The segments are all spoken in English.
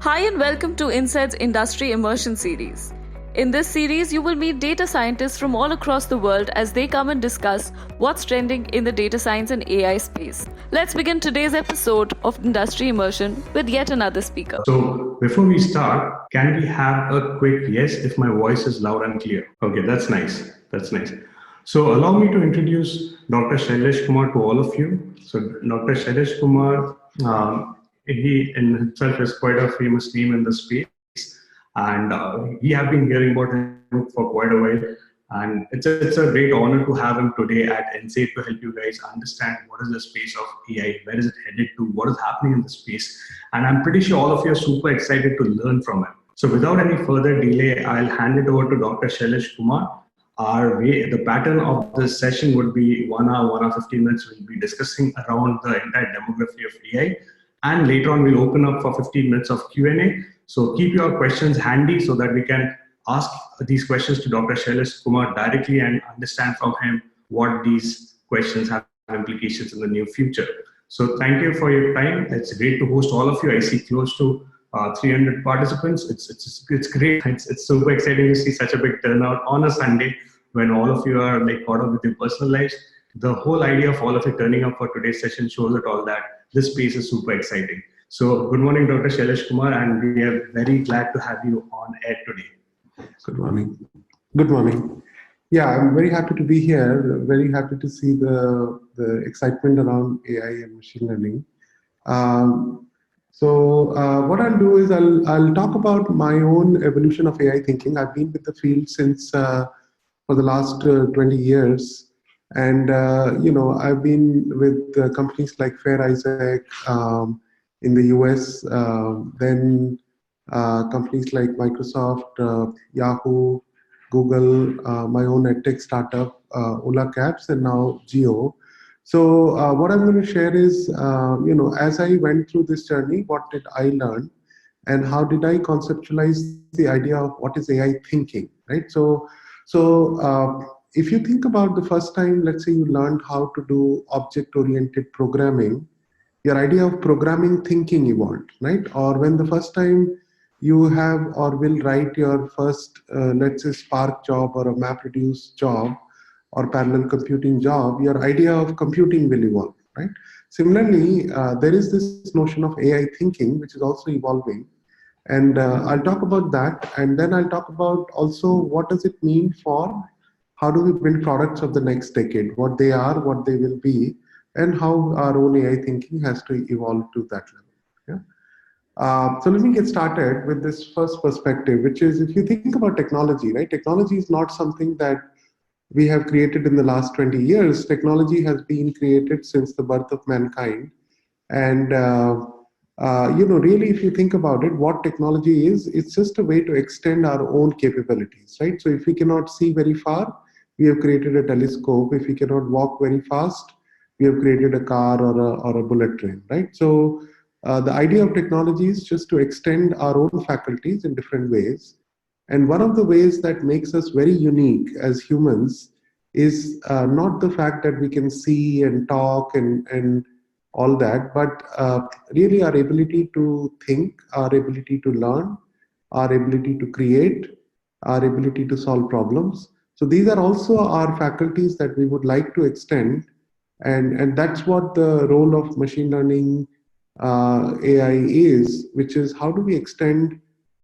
Hi and welcome to Insight's Industry Immersion Series. In this series, you will meet data scientists from all across the world as they come and discuss what's trending in the data science and AI space. Let's begin today's episode of Industry Immersion with yet another speaker. So before we start, can we have a quick yes if my voice is loud and clear? Okay, that's nice. That's nice. So allow me to introduce Dr. Shailesh Kumar to all of you. So Dr. Shailesh Kumar, he in himself is quite a famous name in the space, and we have been hearing about him for quite a while. And it's a great honor to have him today at NSAID to help you guys understand what is the space of AI, where is it headed to, what is happening in the space. And I'm pretty sure all of you are super excited to learn from him. So without any further delay, I'll hand it over to Dr. Shailesh Kumar. The pattern of this session would be 1 hour, 1 hour, 15 minutes. We'll be discussing around the entire demography of AI. And later on, we'll open up for 15 minutes of Q&A. So keep your questions handy so that we can ask these questions to Dr. Shailesh Kumar directly and understand from him what these questions have implications in the near future. So thank you for your time. It's great to host all of you. I see close to 300 participants. It's great. It's super exciting to see such a big turnout on a Sunday when all of you are like caught up with your personal lives. The whole idea of all of you turning up for today's session shows it all that this space is super exciting. So good morning, Dr. Shailesh Kumar, and we are very glad to have you on air today. Good morning. Good morning. Yeah, I'm very happy to be here. Very happy to see the excitement around AI and machine learning. What I'll do is I'll talk about my own evolution of AI thinking. I've been with the field since for the last 20 years. And, I've been with companies like Fair Isaac in the US, then companies like Microsoft, Yahoo, Google, my own edtech startup, Ola Cabs, and now Geo. So what I'm going to share is, as I went through this journey, what did I learn and how did I conceptualize the idea of what is AI thinking, right? So if you think about the first time, let's say you learned how to do object-oriented programming, your idea of programming thinking evolved, right? Or when the first time you have or will write your first, let's say, Spark job or a MapReduce job or parallel computing job, your idea of computing will evolve, right? Similarly, there is this notion of AI thinking, which is also evolving. And I'll talk about that. And then I'll talk about also what does it mean for how do we build products of the next decade, what they are, what they will be, and how our own AI thinking has to evolve to that level. Yeah? So let me get started with this first perspective, which is if you think about technology, right? Technology is not something that we have created in the last 20 years. Technology has been created since the birth of mankind. And, really, if you think about it, what technology is, it's just a way to extend our own capabilities, right? So if we cannot see very far, we have created a telescope. If we cannot walk very fast, we have created a car or a bullet train, right? So the idea of technology is just to extend our own faculties in different ways. And one of the ways that makes us very unique as humans is not the fact that we can see and talk and all that, but really our ability to think, our ability to learn, our ability to create, our ability to solve problems. So these are also our faculties that we would like to extend. And that's what the role of machine learning AI is, which is how do we extend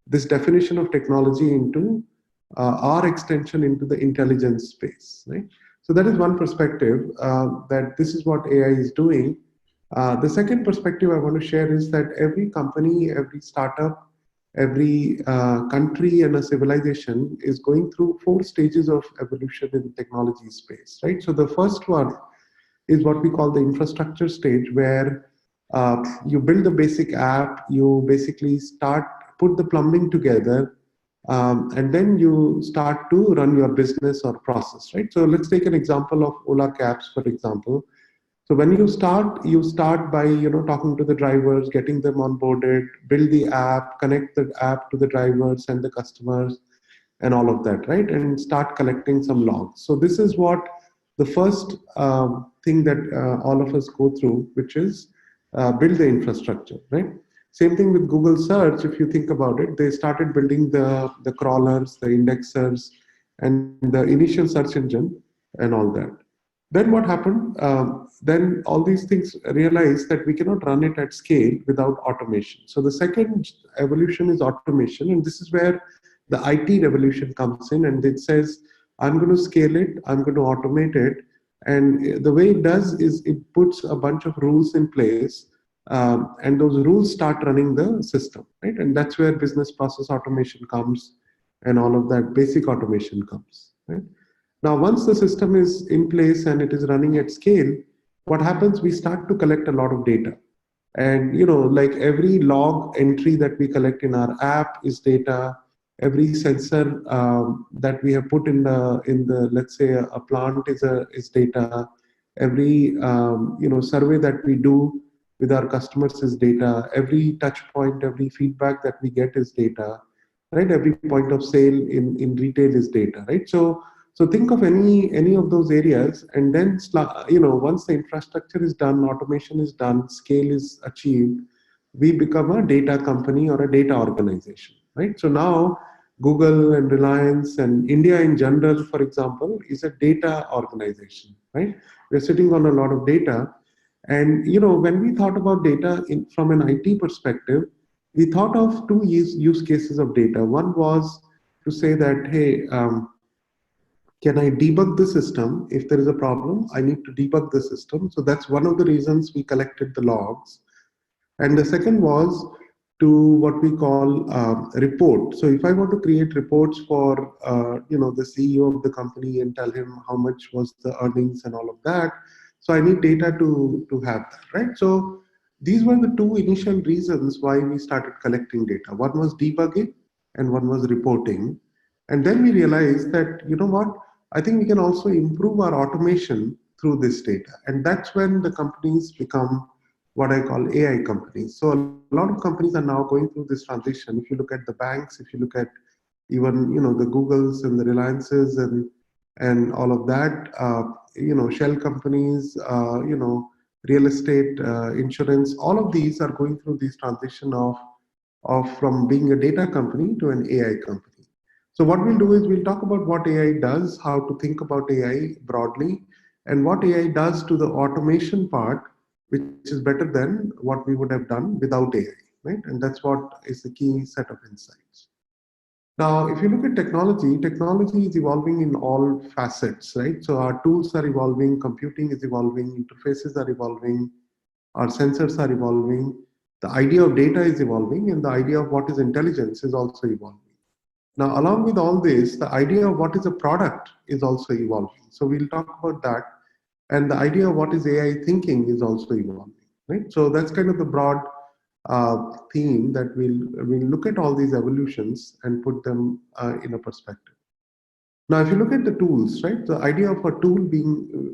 this definition of technology into our extension into the intelligence space, right? So that is one perspective that this is what AI is doing. The second perspective I want to share is that every company, every startup, every country and a civilization is going through 4 stages of evolution in technology space, right? So the first one is what we call the infrastructure stage, where you build the basic app, you basically put the plumbing together, and then you start to run your business or process, right? So let's take an example of Ola Cabs, for example. So when you start by talking to the drivers, getting them onboarded, build the app, connect the app to the drivers and the customers, and all of that, right? And start collecting some logs. So this is what the first thing that all of us go through, which is build the infrastructure, right? Same thing with Google search. If you think about it, they started building the crawlers, the indexers, and the initial search engine and all that. Then what happened? Then all these things realized that we cannot run it at scale without automation. So the second evolution is automation, and this is where the IT revolution comes in, and it says, I'm going to scale it, I'm going to automate it. And the way it does is it puts a bunch of rules in place, and those rules start running the system, right? And that's where business process automation comes, and all of that basic automation comes, right? Now, once the system is in place and it is running at scale, what happens? We start to collect a lot of data. And like every log entry that we collect in our app is data. Every sensor that we have put in the let's say a plant is data. Every survey that we do with our customers is data. Every touch point, every feedback that we get is data, right? Every point of sale in retail is data, right? So think of any of those areas, and then once the infrastructure is done, automation is done, scale is achieved, we become a data company or a data organization, right? So now Google and Reliance and India in general, for example, is a data organization, right? We're sitting on a lot of data, and when we thought about data from an IT perspective, we thought of two use cases of data. One was to say that, hey, can I debug the system? If there is a problem, I need to debug the system. So that's one of the reasons we collected the logs. And the second was to what we call report. So if I want to create reports for the CEO of the company and tell him how much was the earnings and all of that, so I need data to have that, right? So these were the two initial reasons why we started collecting data. One was debugging and one was reporting. And then we realized that, what? I think we can also improve our automation through this data. And that's when the companies become what I call AI companies. So a lot of companies are now going through this transition. If you look at the banks, if you look at even the Googles and the Reliances and all of that, shell companies, real estate, insurance, all of these are going through this transition of from being a data company to an AI company. So what we'll do is we'll talk about what AI does, how to think about AI broadly, and what AI does to the automation part, which is better than what we would have done without AI, right? And that's what is the key set of insights. Now, if you look at technology, technology is evolving in all facets, right? So our tools are evolving, computing is evolving, interfaces are evolving, our sensors are evolving, the idea of data is evolving, and the idea of what is intelligence is also evolving. Now, along with all this, the idea of what is a product is also evolving. So we'll talk about that. And the idea of what is AI thinking is also evolving, right? So that's kind of the broad theme that we'll look at all these evolutions and put them in a perspective. Now, if you look at the tools, right, the idea of a tool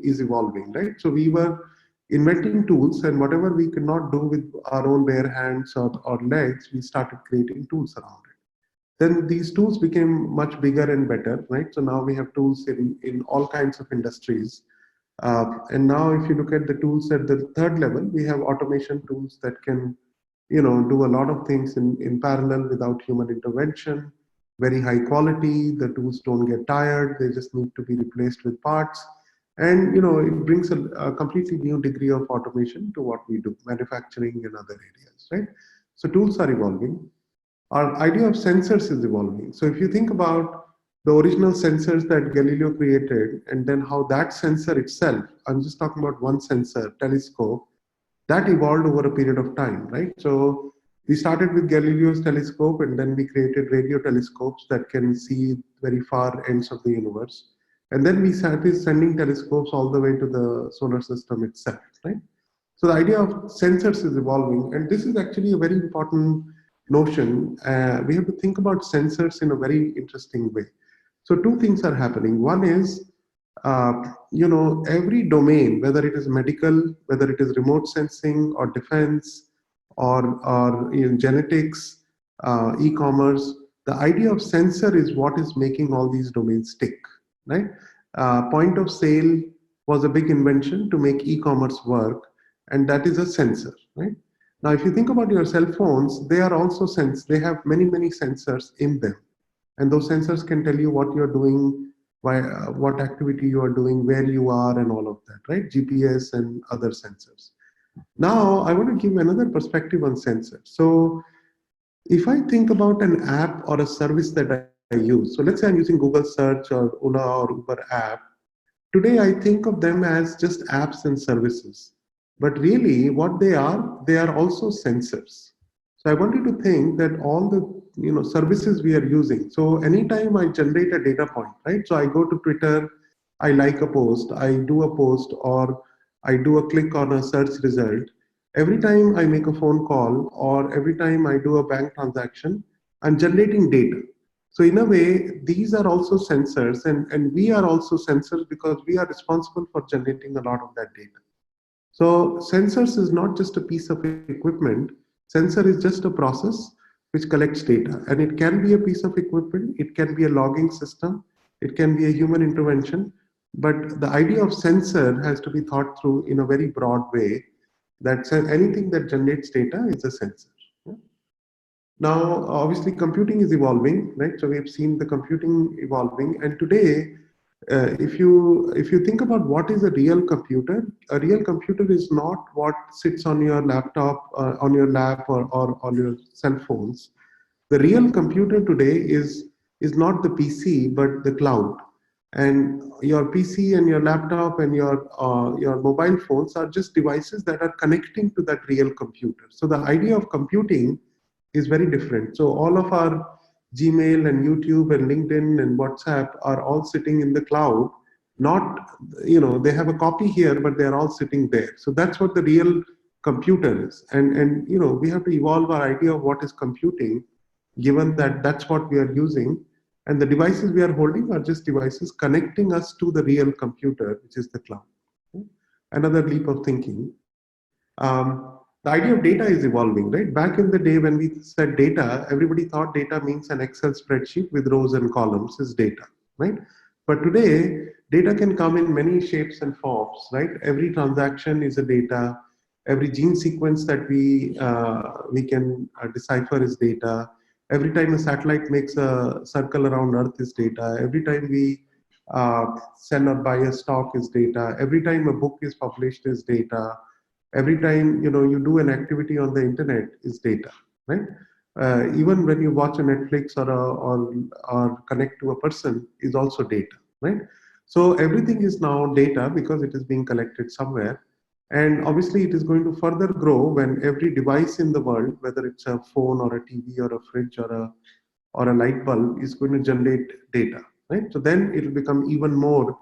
is evolving, right? So we were inventing tools, and whatever we could not do with our own bare hands or legs, we started creating tools around it. Then these tools became much bigger and better, right? So now we have tools in all kinds of industries. And now if you look at the tools at the third level, we have automation tools that can, do a lot of things in parallel without human intervention, very high quality. The tools don't get tired. They just need to be replaced with parts. And, it brings a completely new degree of automation to what we do, manufacturing and other areas, right? So tools are evolving. Our idea of sensors is evolving. So if you think about the original sensors that Galileo created, and then how that sensor itself, I'm just talking about one sensor, telescope, that evolved over a period of time, right? So we started with Galileo's telescope, and then we created radio telescopes that can see very far ends of the universe. And then we started sending telescopes all the way to the solar system itself, right? So the idea of sensors is evolving, and this is actually a very important notion. We have to think about sensors in a very interesting way. So two things are happening. One is, every domain, whether it is medical, whether it is remote sensing or defense or genetics, e-commerce, the idea of sensor is what is making all these domains tick, right? Point of sale was a big invention to make e-commerce work, and that is a sensor, right? Now, if you think about your cell phones, they are also they have many, many sensors in them. And those sensors can tell you what you're doing, what activity you are doing, where you are, and all of that, right? GPS and other sensors. Now, I want to give another perspective on sensors. So, if I think about an app or a service that I use, so let's say I'm using Google Search or Ola or Uber app, today I think of them as just apps and services. But really, what they are also sensors. So I want you to think that all the services we are using. So anytime I generate a data point, right? So I go to Twitter, I like a post, I do a post, or I do a click on a search result. Every time I make a phone call or every time I do a bank transaction, I'm generating data. So in a way, these are also sensors, and we are also sensors because we are responsible for generating a lot of that data. So sensors is not just a piece of equipment. Sensor is just a process which collects data, and it can be a piece of equipment, it can be a logging system, it can be a human intervention, but the idea of sensor has to be thought through in a very broad way, that anything that generates data is a sensor. Now, obviously, computing is evolving, right? So we have seen the computing evolving, and today, if you think about what is a real computer is not what sits on your laptop, on your lap, or on your cell phones. The real computer today is not the PC, but the cloud. And your PC and your laptop and your mobile phones are just devices that are connecting to that real computer. So the idea of computing is very different. So all of our Gmail and YouTube and LinkedIn and WhatsApp are all sitting in the cloud. Not, they have a copy here, but they're all sitting there. So that's what the real computer is. And we have to evolve our idea of what is computing, given that that's what we are using. And the devices we are holding are just devices connecting us to the real computer, which is the cloud. Another leap of thinking. The idea of data is evolving, right? Back in the day when we said data, everybody thought data means an Excel spreadsheet with rows and columns is data, right? But today, data can come in many shapes and forms, right? Every transaction is a data. Every gene sequence that we can decipher is data. Every time a satellite makes a circle around Earth is data. Every time we sell or buy a stock is data. Every time a book is published is data. Every time you do an activity on the internet is data, right? Even when you watch a Netflix or connect to a person is also data, right? So everything is now data because it is being collected somewhere, and obviously it is going to further grow when every device in the world, whether it's a phone or a TV or a fridge or a light bulb, is going to generate data, right? So then it will become even more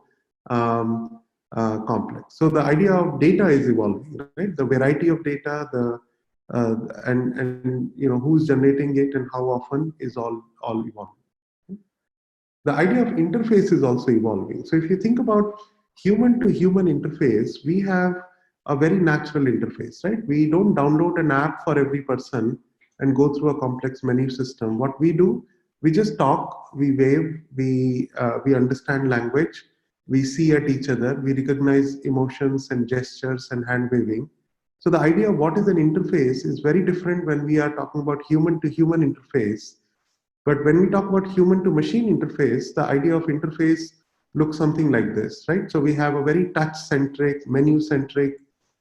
complex. So the idea of data is evolving, right? The variety of data, and who's generating it and how often is all evolving. The idea of interface is also evolving. So if you think about human to human interface, we have a very natural interface, right? We don't download an app for every person and go through a complex menu system. What we do, we just talk, we wave, we understand language, we see at each other, we recognize emotions and gestures and hand waving. So the idea of what is an interface is very different when we are talking about human to human interface. But when we talk about human to machine interface, the idea of interface looks something like this, right? So we have a very touch-centric, menu-centric,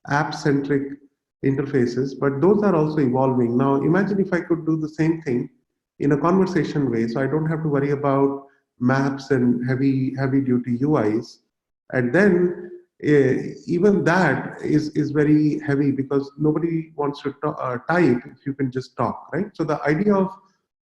app-centric interfaces, but those are also evolving. Now, imagine if I could do the same thing in a conversation way, so I don't have to worry about maps and heavy duty UIs. And then even that is very heavy because nobody wants to type if you can just talk, right? So the idea of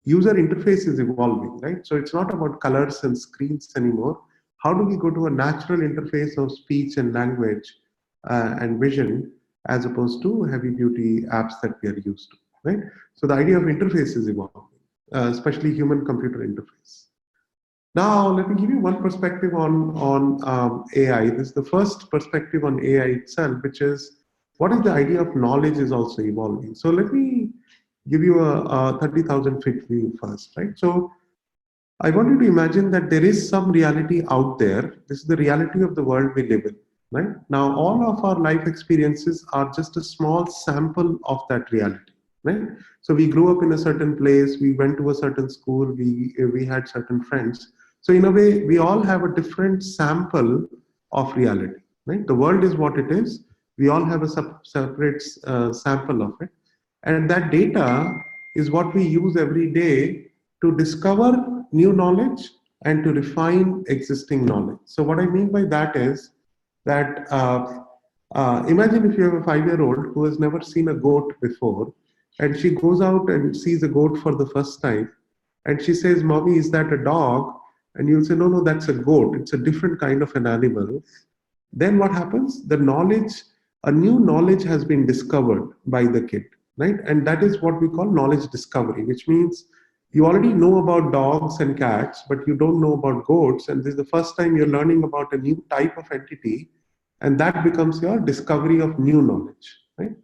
user interface is evolving, right? So it's not about colors and screens anymore. How do we go to a natural interface of speech and language and vision as opposed to heavy duty apps that we are used to, right? So the idea of interface is evolving, especially human computer interface. Now, let me give you one perspective on AI. This is the first perspective on AI itself, which is what is the idea of knowledge is also evolving. So let me give you a 30,000 feet view first, right? So I want you to imagine that there is some reality out there. This is the reality of the world we live in. right? Now, all of our life experiences are just a small sample of that reality, right? So we grew up in a certain place, we went to a certain school, we had certain friends. So in a way, we all have a different sample of reality, right? The world is what it is. We all have a separate sample of it. And that data is what we use every day to discover new knowledge and to refine existing knowledge. So what I mean by that is that imagine if you have a 5-year-old who has never seen a goat before, and she goes out and sees a goat for the first time, and she says, "Mommy, is that a dog?" And you'll say, "No, no, that's a goat. It's a different kind of an animal." Then what happens? The knowledge, a new knowledge has been discovered by the kid, right? And that is what we call knowledge discovery, which means you already know about dogs and cats, but you don't know about goats. And this is the first time you're learning about a new type of entity, and that becomes your discovery of new knowledge, right?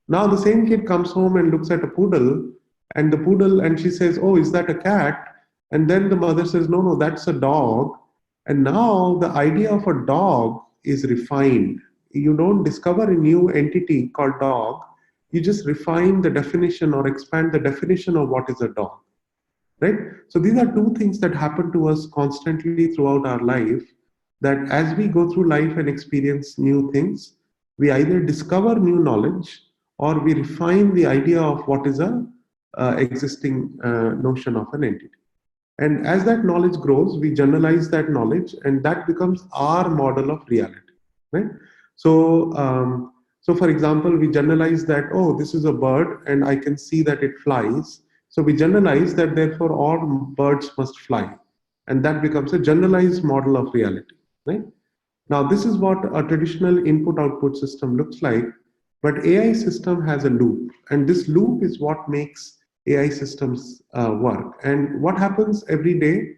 Now the same kid comes home and looks at a poodle, and she says, "Oh, is that a cat?" And then the mother says, "No, no, that's a dog." And now the idea of a dog is refined. You don't discover a new entity called dog, you just refine the definition or expand the definition of what is a dog, right? So these are two things that happen to us constantly throughout our life, that as we go through life and experience new things, we either discover new knowledge or we refine the idea of what is a existing notion of an entity. And as that knowledge grows, we generalize that knowledge, and that becomes our model of reality, right? So, for example, we generalize that, oh, this is a bird, and I can see that it flies. So we generalize that, therefore, all birds must fly, and that becomes a generalized model of reality, right? Now, this is what a traditional input-output system looks like, but AI system has a loop, and this loop is what makes AI systems work. And what happens every day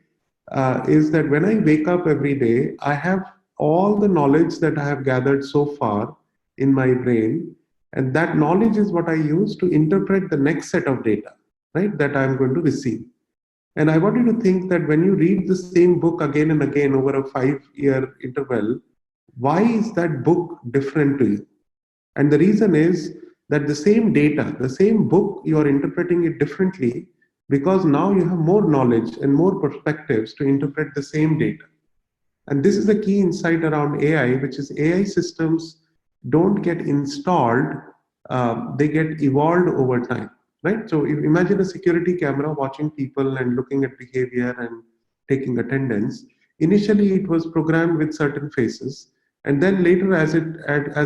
is that when I wake up every day, I have all the knowledge that I have gathered so far in my brain, and that knowledge is what I use to interpret the next set of data, right, that I'm going to receive. And I want you to think that when you read the same book again and again over a 5-year interval, why is that book different to you? And the reason is that the same data, the same book, you are interpreting it differently because now you have more knowledge and more perspectives to interpret the same data. And this is the key insight around AI, which is AI systems don't get installed, they get evolved over time, right? So if imagine a security camera watching people and looking at behavior and taking attendance. Initially, it was programmed with certain faces, and then later, as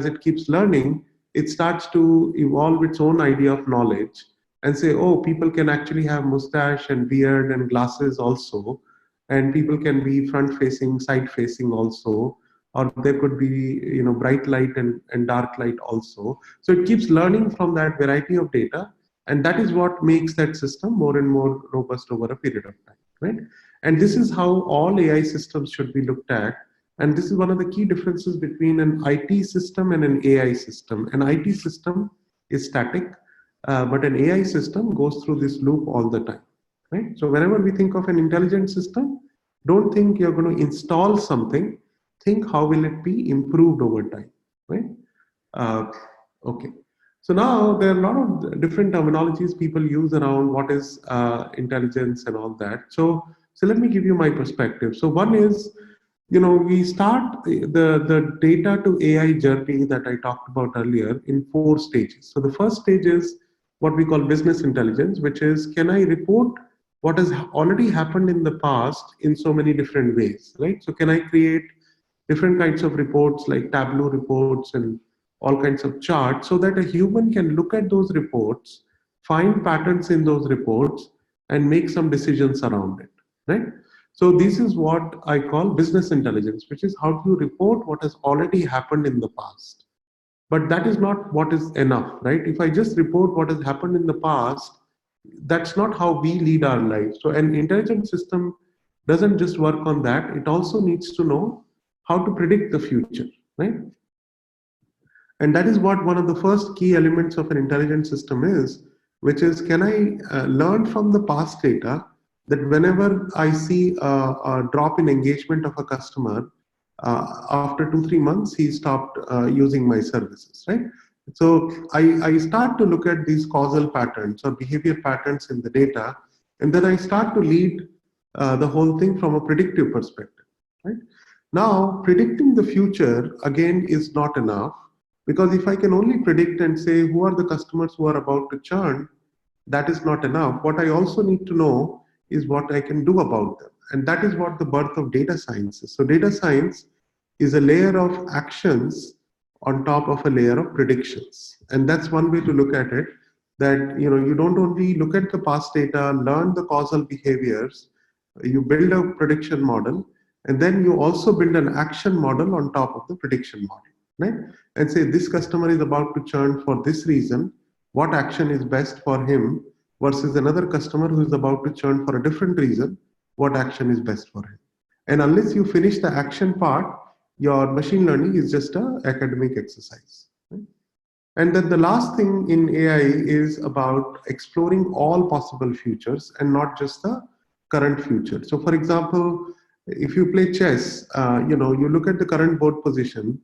it keeps learning, it starts to evolve its own idea of knowledge and say, oh, people can actually have mustache and beard and glasses also, and people can be front facing, side facing also, or there could be bright light and dark light also. So it keeps learning from that variety of data, and that is what makes that system more and more robust over a period of time, right? And this is how all AI systems should be looked at. And this is one of the key differences between an IT system and an AI system. An IT system is static, but an AI system goes through this loop all the time, right? So whenever we think of an intelligent system, don't think you're going to install something. Think how will it be improved over time, right? Okay. So now there are a lot of different terminologies people use around what is intelligence and all that. So let me give you my perspective. So one is, we start the data to AI journey that I talked about earlier in 4 stages. So the first stage is what we call business intelligence, which is, can I report what has already happened in the past in so many different ways, right? So can I create different kinds of reports like Tableau reports and all kinds of charts so that a human can look at those reports, find patterns in those reports, and make some decisions around it, right? So this is what I call business intelligence, which is how to report what has already happened in the past. But that is not what is enough, right? If I just report what has happened in the past, that's not how we lead our lives. So an intelligent system doesn't just work on that. It also needs to know how to predict the future, right? And that is what one of the first key elements of an intelligent system is, which is, can I learn from the past data that whenever I see a drop in engagement of a customer, After 2-3 months, he stopped using my services, right? So I start to look at these causal patterns or behavior patterns in the data, and then I start to lead the whole thing from a predictive perspective, right? Now, predicting the future again is not enough, because if I can only predict and say who are the customers who are about to churn, that is not enough. What I also need to know is what I can do about them. And that is what the birth of data science is. So data science is a layer of actions on top of a layer of predictions. And that's one way to look at it, that you don't only look at the past data, learn the causal behaviors, you build a prediction model, and then you also build an action model on top of the prediction model, right? And say this customer is about to churn for this reason, what action is best for him, versus another customer who is about to churn for a different reason, what action is best for him. And unless you finish the action part, your machine learning is just an academic exercise, right? And then the last thing in AI is about exploring all possible futures and not just the current future. So for example, if you play chess, you look at the current board position,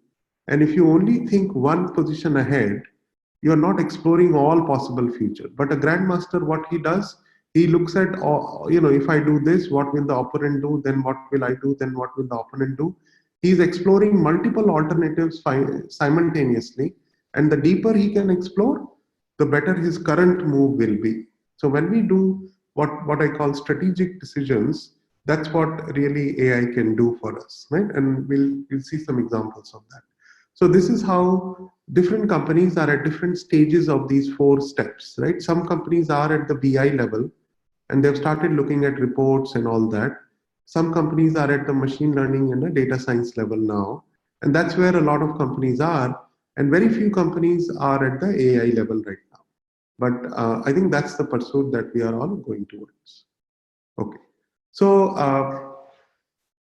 and if you only think one position ahead, you're not exploring all possible future. But a grandmaster, what he does, he looks at, if I do this, what will the opponent do? Then what will I do? Then what will the opponent do? He's exploring multiple alternatives simultaneously. And the deeper he can explore, the better his current move will be. So when we do what I call strategic decisions, that's what really AI can do for us, right? And we'll see some examples of that. So this is how different companies are at different stages of these 4 steps, right? Some companies are at the BI level, and they've started looking at reports and all that. Some companies are at the machine learning and the data science level now, and that's where a lot of companies are. And very few companies are at the AI level right now. But I think that's the pursuit that we are all going towards. Okay. So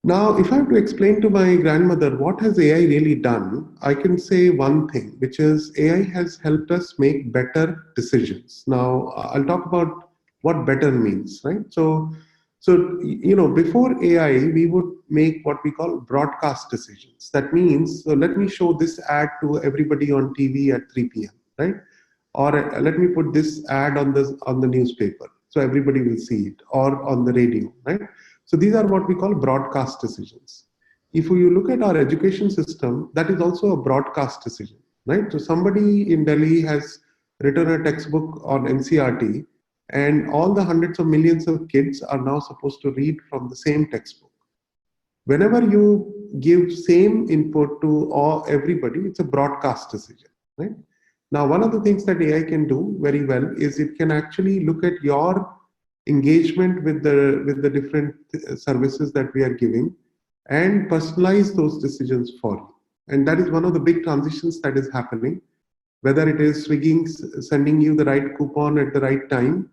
now, if I have to explain to my grandmother what has AI really done, I can say one thing, which is AI has helped us make better decisions. Now, I'll talk about what better means, right? So before AI, we would make what we call broadcast decisions. That means, so let me show this ad to everybody on TV at 3 p.m., right? Or let me put this ad on the newspaper, so everybody will see it, or on the radio, right? So these are what we call broadcast decisions. If you look at our education system, that is also a broadcast decision, right? So somebody in Delhi has written a textbook on NCRT, and all the hundreds of millions of kids are now supposed to read from the same textbook. Whenever you give same input to everybody, it's a broadcast decision, right? Now, one of the things that AI can do very well is it can actually look at your engagement with the different services that we are giving and personalize those decisions for you. And that is one of the big transitions that is happening, whether it is Swiggy sending you the right coupon at the right time,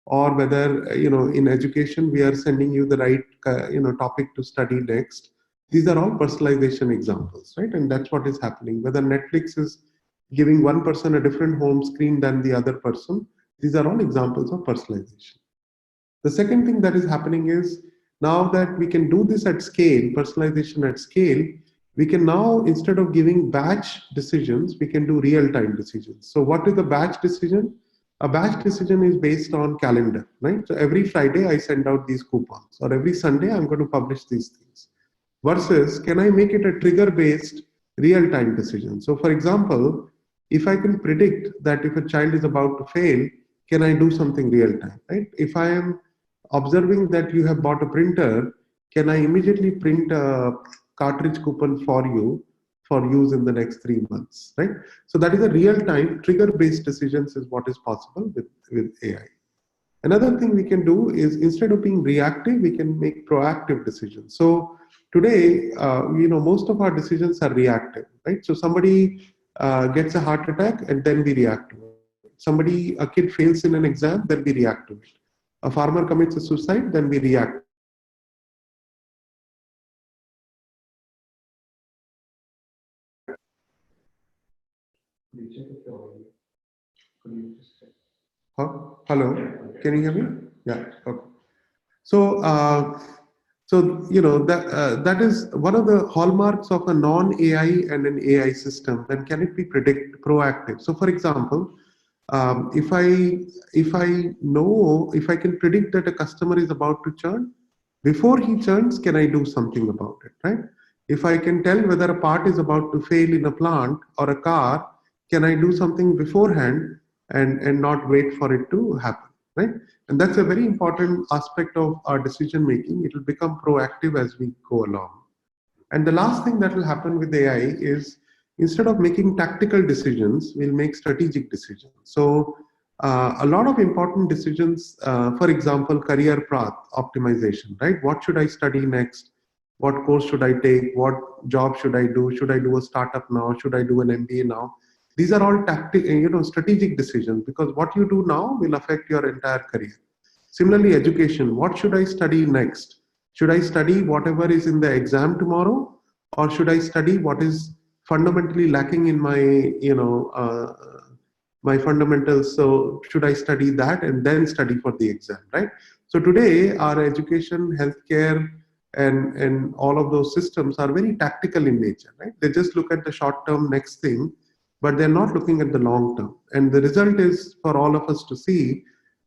or whether in education we are sending you the right topic to study next. These are all personalization examples, right? And that's what is happening. Whether Netflix is giving one person a different home screen than the other person, these are all examples of personalization. The second thing that is happening is, now that we can do this at scale, personalization at scale, we can now, instead of giving batch decisions, we can do real-time decisions. So what is a batch decision? A batch decision is based on calendar, right? So every Friday I send out these coupons, or every Sunday I'm going to publish these things. Versus, can I make it a trigger-based real-time decision? So for example, if I can predict that if a child is about to fail, can I do something real-time, right? If I am observing that you have bought a printer, can I immediately print a cartridge coupon for you for use in the next 3 months, right? So that is a real-time trigger-based decisions is what is possible with AI. Another thing we can do is, instead of being reactive, we can make proactive decisions. So today, most of our decisions are reactive, right? So somebody gets a heart attack and then we react to it. A kid fails in an exam, then we react to it. A farmer commits a suicide, then we react. Hello, can you hear me? Yeah. Okay. So So, that is one of the hallmarks of a non-AI and an AI system. Then can it be proactive? So, for example, if I can predict that a customer is about to churn, before he churns, can I do something about it, right? If I can tell whether a part is about to fail in a plant or a car, can I do something beforehand and not wait for it to happen, right? And that's a very important aspect of our decision making. It will become proactive as we go along. And the last thing that will happen with AI is, instead of making tactical decisions, we'll make strategic decisions. So a lot of important decisions, for example, career path optimization, right? What should I study next? What course should I take? What job should I do? Should I do a startup now? Should I do an MBA now? These are all strategic decisions, because what you do now will affect your entire career. Similarly, education. What should I study next? Should I study whatever is in the exam tomorrow, or should I study what is fundamentally lacking in my fundamentals? So should I study that and then study for the exam, right? So today, our education, healthcare, and all of those systems are very tactical in nature, right? They just look at the short term next thing, but they're not looking at the long term. And the result is for all of us to see.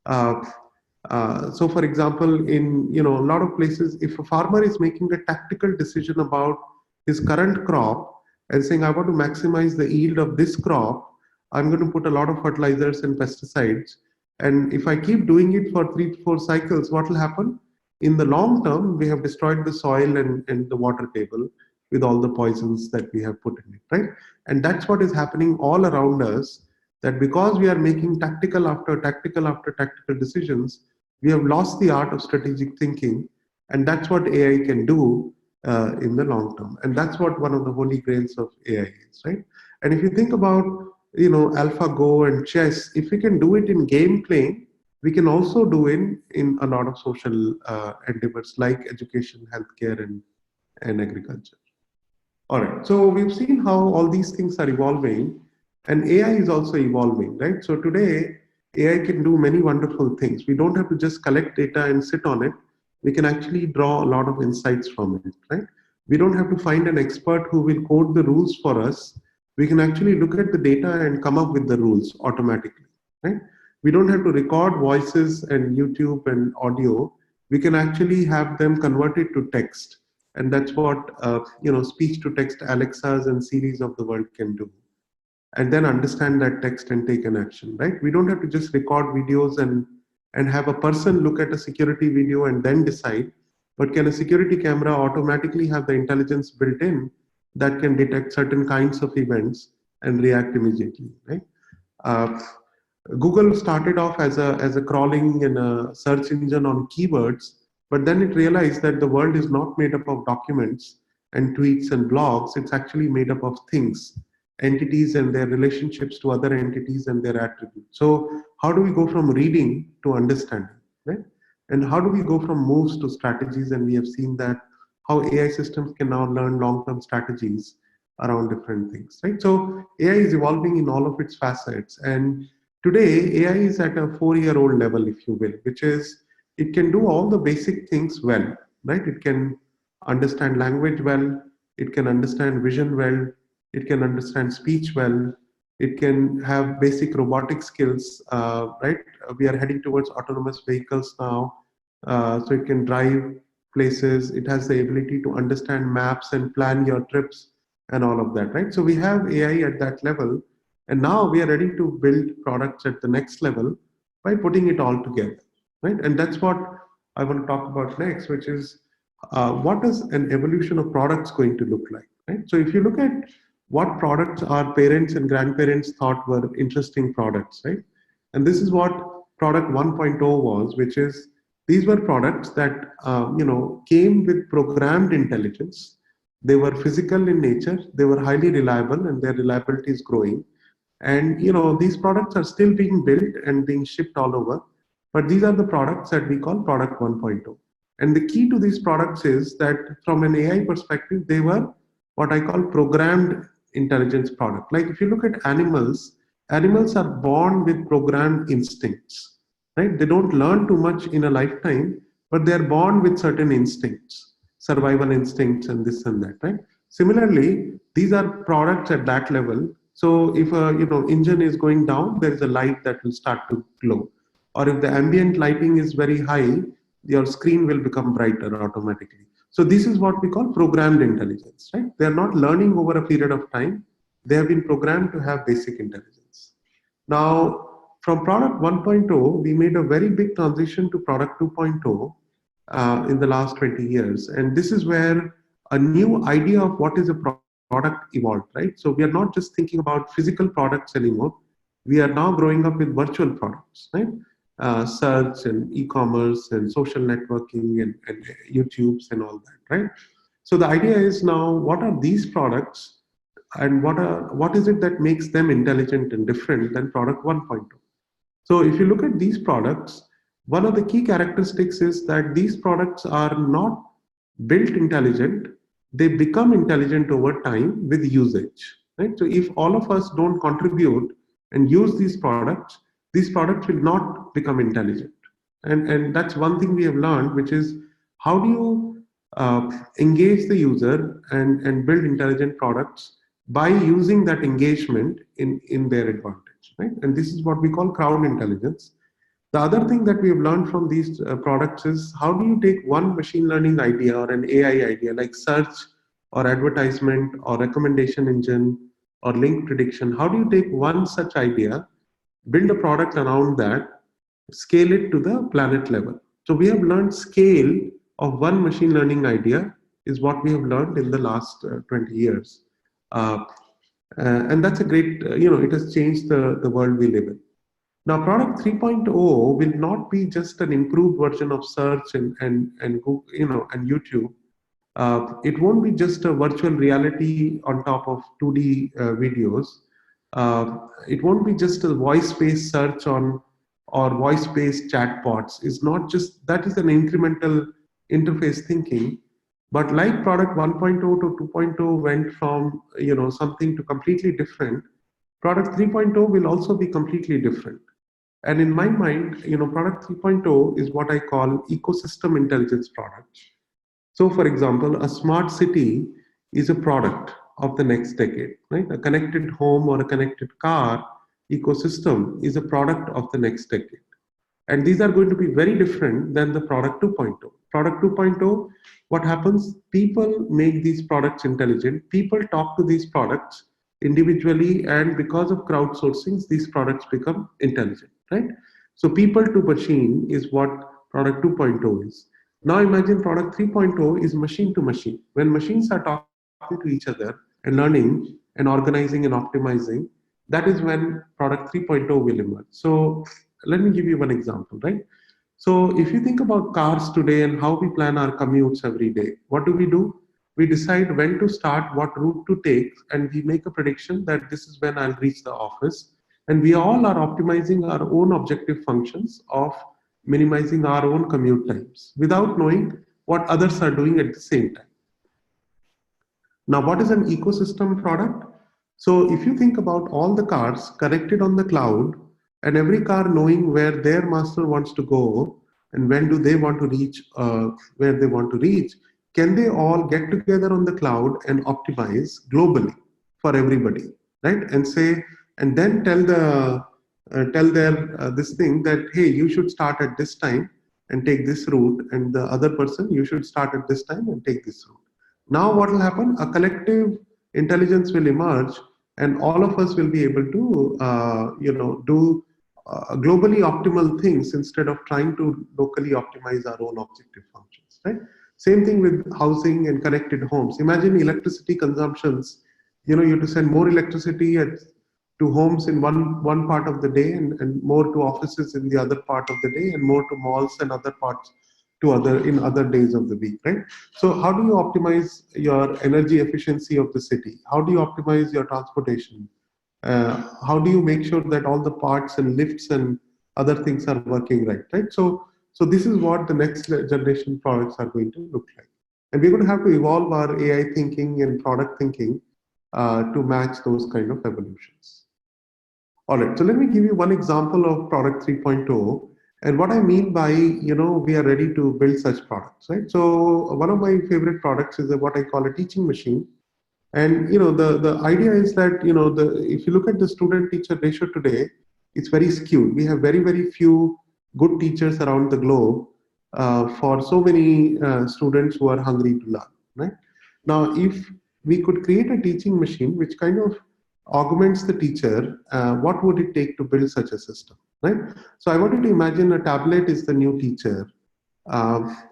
So, for example, in a lot of places, if a farmer is making a tactical decision about his current crop and saying, I want to maximize the yield of this crop, I'm going to put a lot of fertilizers and pesticides. And if I keep doing it for 3 to 4 cycles, what will happen? In the long term, we have destroyed the soil and the water table with all the poisons that we have put in it, right? And that's what is happening all around us, that because we are making tactical after tactical after tactical decisions, we have lost the art of strategic thinking. And that's what AI can do in the long term. And that's what one of the holy grails of AI is, right? And if you think about, AlphaGo and chess, if we can do it in game playing, we can also do it in a lot of social endeavors like education, healthcare, and agriculture. All right, so we've seen how all these things are evolving, and AI is also evolving, right? So today, AI can do many wonderful things. We don't have to just collect data and sit on it. We can actually draw a lot of insights from it, right? We don't have to find an expert who will code the rules for us. We can actually look at the data and come up with the rules automatically, right? We don't have to record voices and YouTube and audio. We can actually have them converted to text. And that's what speech to text Alexas and Siris of the world can do. And then understand that text and take an action, right? We don't have to just record videos and have a person look at a security video and then decide, but can a security camera automatically have the intelligence built in that can detect certain kinds of events and react immediately, right? Google started off as a crawling and a search engine on keywords, but then it realized that the world is not made up of documents and tweets and blogs. It's actually made up of things, entities and their relationships to other entities and their attributes. So how do we go from reading to understanding, right? And how do we go from moves to strategies? And we have seen that how AI systems can now learn long-term strategies around different things, right? So AI is evolving in all of its facets. And today, AI is at a 4-year-old level, if you will, which is it can do all the basic things well, right? It can understand language well, it can understand vision well, it can understand speech well, it can have basic robotic skills, right? We are heading towards autonomous vehicles now, so it can drive places. It has the ability to understand maps and plan your trips and all of that, right? So we have AI at that level, and now we are ready to build products at the next level by putting it all together, right? And that's what I want to talk about next, which is what is an evolution of products going to look like, right? So if you look at what products our parents and grandparents thought were interesting products, right? And this is what product 1.0 was, which is these were products that came with programmed intelligence. They were physical in nature, they were highly reliable, and their reliability is growing. And these products are still being built and being shipped all over, but these are the products that we call product 1.0. And the key to these products is that from an AI perspective, they were what I call programmed intelligence product. Like if you look at animals are born with programmed instincts, right? They don't learn too much in a lifetime, but they're born with certain instincts. survival instincts and this and that, right? Similarly, these are products at that level. So if a engine is going down, there is a light that will start to glow. Or if the ambient lighting is very high, your screen will become brighter automatically. So this is what we call programmed intelligence, right? They are not learning over a period of time. They have been programmed to have basic intelligence. Now, from product 1.0, we made a very big transition to product 2.0 in the last 20 years. And this is where a new idea of what is a product evolved, right? So we are not just thinking about physical products anymore. We are now growing up with virtual products, right? Search and e-commerce and social networking and YouTubes and all that, right? So the idea is now, what are these products and what is it that makes them intelligent and different than product 1.0? So if you look at these products, one of the key characteristics is that these products are not built intelligent, they become intelligent over time with usage, right? So if all of us don't contribute and use these products will not become intelligent. And that's one thing we have learned, which is how do you engage the user and build intelligent products by using that engagement in their advantage, right? And this is what we call crowd intelligence. The other thing that we have learned from these products is how do you take one machine learning idea or an AI idea like search or advertisement or recommendation engine or link prediction, how do you take one such idea, build a product around that, scale it to the planet level? So we have learned scale of one machine learning idea is what we have learned in the last 20 years. And that's a great, it has changed the world we live in. Now, product 3.0 will not be just an improved version of search and Google, and YouTube. It won't be just a virtual reality on top of 2D videos. It won't be just a voice-based search or voice-based chatbots. It's not just that is an incremental interface thinking. But like product 1.0 to 2.0 went from something to completely different, product 3.0 will also be completely different. And in my mind, product 3.0 is what I call ecosystem intelligence product. So for example, a smart city is a product of the next decade, right? A connected home or a connected car ecosystem is a product of the next decade. And these are going to be very different than the product 2.0. Product 2.0, what happens? People make these products intelligent. People talk to these products individually, and because of crowdsourcing, these products become intelligent, right? So people to machine is what product 2.0 is. Now imagine product 3.0 is machine to machine. When machines are talking to each other and learning and organizing and optimizing, that is when product 3.0 will emerge. So let me give you one example, right? So if you think about cars today and how we plan our commutes every day, what do? We decide when to start, what route to take, and we make a prediction that this is when I'll reach the office. And we all are optimizing our own objective functions of minimizing our own commute times without knowing what others are doing at the same time. Now, what is an ecosystem product? So if you think about all the cars connected on the cloud, and every car knowing where their master wants to go and when do they want to reach where they want to reach, can they all get together on the cloud and optimize globally for everybody, right? And say, and then tell their this thing that, hey, you should start at this time and take this route, and the other person, you should start at this time and take this route. Now what will happen? A collective intelligence will emerge, and all of us will be able to do globally optimal things instead of trying to locally optimize our own objective functions, right? Same thing with housing and connected homes. Imagine electricity consumptions. You have to send more electricity to homes in one part of the day, and more to offices in the other part of the day, and more to malls and other parts in other days of the week, right? So how do you optimize your energy efficiency of the city? How do you optimize your transportation? How do you make sure that all the parts and lifts and other things are working right? So this is what the next generation products are going to look like. And we're going to have to evolve our AI thinking and product thinking to match those kind of evolutions. All right, so let me give you one example of product 3.0. And what I mean by, we are ready to build such products, right? So one of my favorite products is what I call a teaching machine. And the idea is that if you look at the student teacher ratio today, it's very skewed. We have very, very few good teachers around the globe for so many students who are hungry to learn, right? Now, if we could create a teaching machine which kind of augments the teacher, what would it take to build such a system, right? So I wanted to imagine a tablet is the new teacher,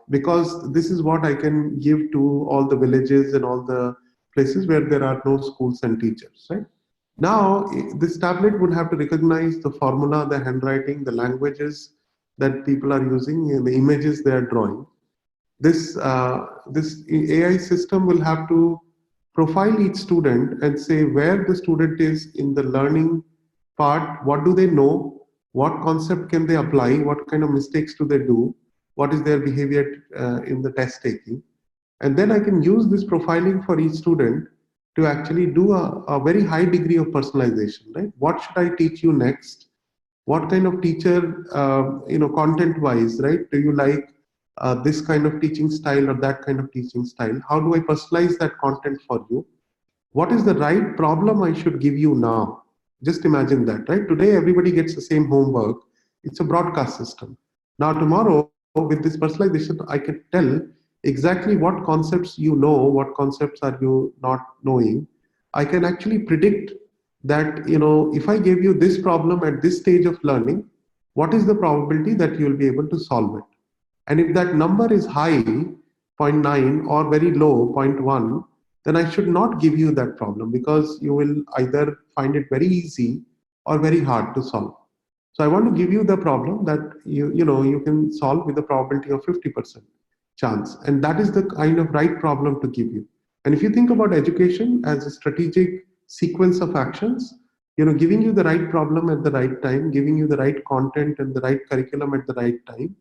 because this is what I can give to all the villages and all the places where there are no schools and teachers, right? Now, this tablet would have to recognize the formula, the handwriting, the languages that people are using, and the images they are drawing. This AI system will have to profile each student and say where the student is in the learning part, what do they know, what concept can they apply, what kind of mistakes do they do, what is their behavior in the test taking. And then I can use this profiling for each student to actually do a very high degree of personalization, right? What should I teach you next? What kind of teacher, content wise, right? Do you like this kind of teaching style or that kind of teaching style? How do I personalize that content for you? What is the right problem I should give you now? Just imagine that, right? Today, everybody gets the same homework. It's a broadcast system. Now, tomorrow, with this personalization, I can tell exactly what concepts you know, what concepts are you not knowing. I can actually predict that, if I gave you this problem at this stage of learning, what is the probability that you'll be able to solve it? And if that number is high, 0.9, or very low, 0.1, then I should not give you that problem, because you will either find it very easy or very hard to solve. So I want to give you the problem that you can solve with a probability of 50% chance. And that is the kind of right problem to give you. And if you think about education as a strategic sequence of actions, giving you the right problem at the right time, giving you the right content and the right curriculum at the right time,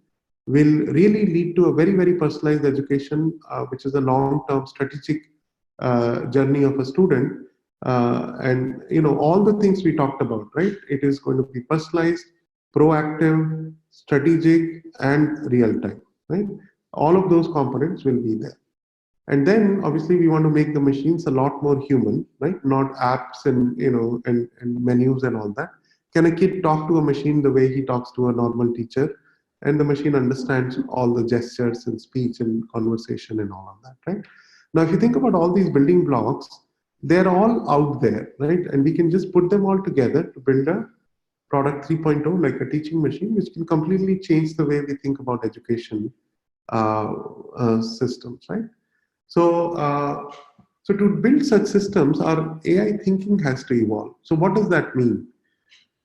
will really lead to a very, very personalized education, which is a long-term strategic journey of a student. And all the things we talked about, right? It is going to be personalized, proactive, strategic, and real-time, right? All of those components will be there. And then obviously we want to make the machines a lot more human, right? Not apps and and menus and all that. Can a kid talk to a machine the way he talks to a normal teacher? And the machine understands all the gestures and speech and conversation and all of that, right? Now, if you think about all these building blocks, they're all out there, right? And we can just put them all together to build a product 3.0, like a teaching machine, which can completely change the way we think about education systems, right? So, so to build such systems, our AI thinking has to evolve. So what does that mean?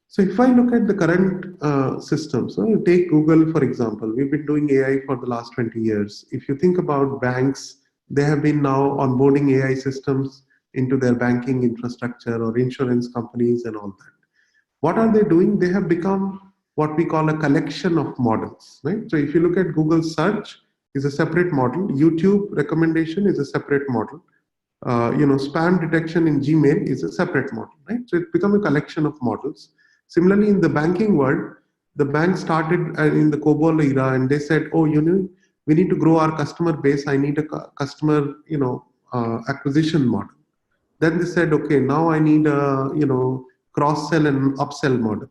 So if I look at the current systems, so take Google, for example. We've been doing AI for the last 20 years. If you think about banks, they have been now onboarding AI systems into their banking infrastructure, or insurance companies and all that. What are they doing? They have become what we call a collection of models, right? So if you look at Google search, is a separate model. YouTube recommendation is a separate model. Spam detection in Gmail is a separate model, right? So it's become a collection of models. Similarly, in the banking world, the bank started in the COBOL era, and they said, "Oh, we need to grow our customer base. I need a customer, acquisition model." Then they said, "Okay, now I need a, cross sell and upsell model.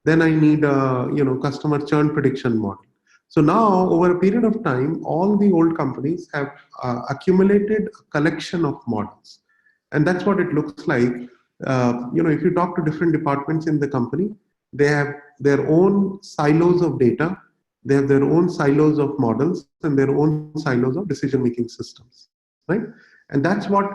Then I need a, customer churn prediction model." So now, over a period of time, all the old companies have accumulated a collection of models, and that's what it looks like. If you talk to different departments in the company, they have their own silos of data, they have their own silos of models, and their own silos of decision-making systems, right? And that's what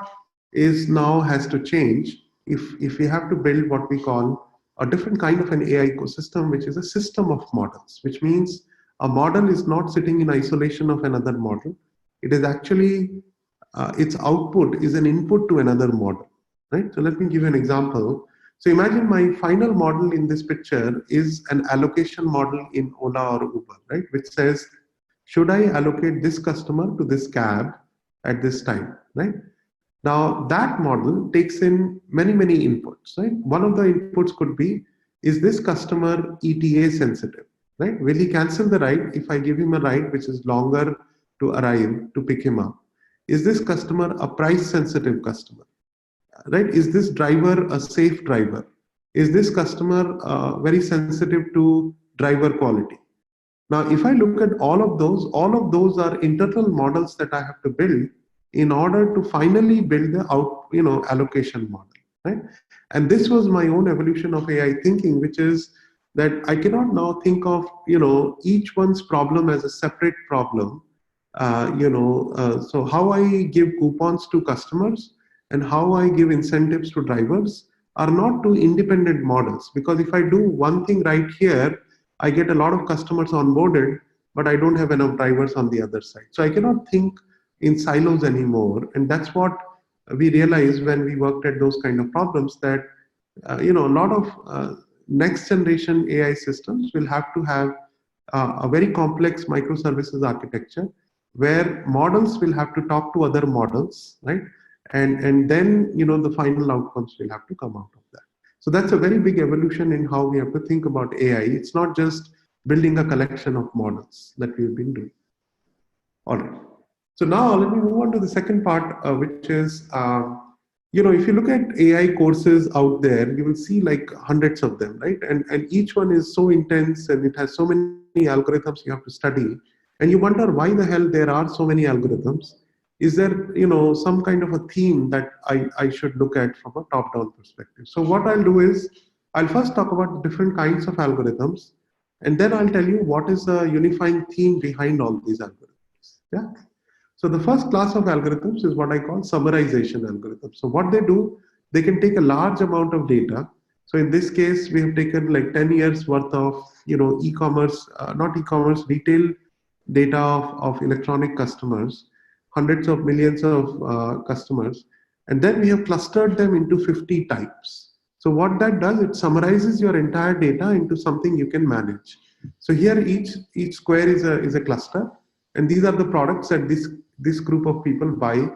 is now has to change if we have to build what we call a different kind of an AI ecosystem, which is a system of models, which means a model is not sitting in isolation of another model. It is actually, its output is an input to another model, right? So let me give you an example. So imagine my final model in this picture is an allocation model in Ola or Uber, right? Which says, should I allocate this customer to this cab at this time, right? Now that model takes in many, many inputs, right? One of the inputs could be, is this customer ETA sensitive? right? Will he cancel the ride if I give him a ride which is longer to arrive to pick him up? Is this customer a price sensitive customer, right? Is this driver a safe driver? Is this customer very sensitive to driver quality? Now, if I look at all of those are internal models that I have to build in order to finally build the allocation model, right? And this was my own evolution of AI thinking, which is that I cannot now think of, each one's problem as a separate problem. So how I give coupons to customers and how I give incentives to drivers are not two independent models, because if I do one thing right here, I get a lot of customers onboarded, but I don't have enough drivers on the other side. So I cannot think in silos anymore. And that's what we realized when we worked at those kind of problems, that a lot of next generation AI systems will have to have a very complex microservices architecture where models will have to talk to other models, right? And then the final outcomes will have to come out of that. So that's a very big evolution in how we have to think about AI. It's not just building a collection of models that we've been doing. All right. So now let me move on to the second part, which is, if you look at AI courses out there, you will see like hundreds of them, right? And each one is so intense and it has so many algorithms you have to study. And you wonder why the hell there are so many algorithms. Is there, some kind of a theme that I should look at from a top-down perspective? So what I'll do is, I'll first talk about the different kinds of algorithms, and then I'll tell you what is the unifying theme behind all these algorithms. Yeah. So the first class of algorithms is what I call summarization algorithms. So what they do, they can take a large amount of data. So in this case, we have taken like 10 years worth of, e-commerce, not e-commerce, retail data of electronic customers, hundreds of millions of customers, and then we have clustered them into 50 types. So what that does, it summarizes your entire data into something you can manage. So here each square is a cluster, and these are the products that this group of people buy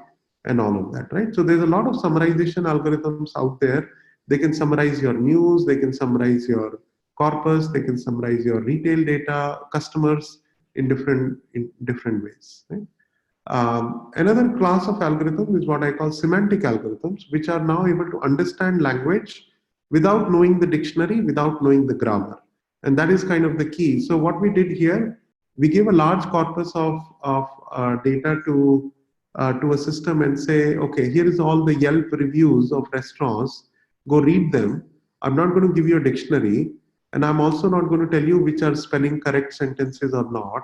and all of that, right? So there's a lot of summarization algorithms out there. They can summarize your news, they can summarize your corpus, they can summarize your retail data, customers in different ways, right? Another class of algorithm is what I call semantic algorithms, which are now able to understand language without knowing the dictionary, without knowing the grammar. And that is kind of the key. So what we did here, we gave a large corpus of data to a system and say, okay, here is all the Yelp reviews of restaurants. Go read them. I'm not going to give you a dictionary, and I'm also not going to tell you which are spelling correct sentences or not.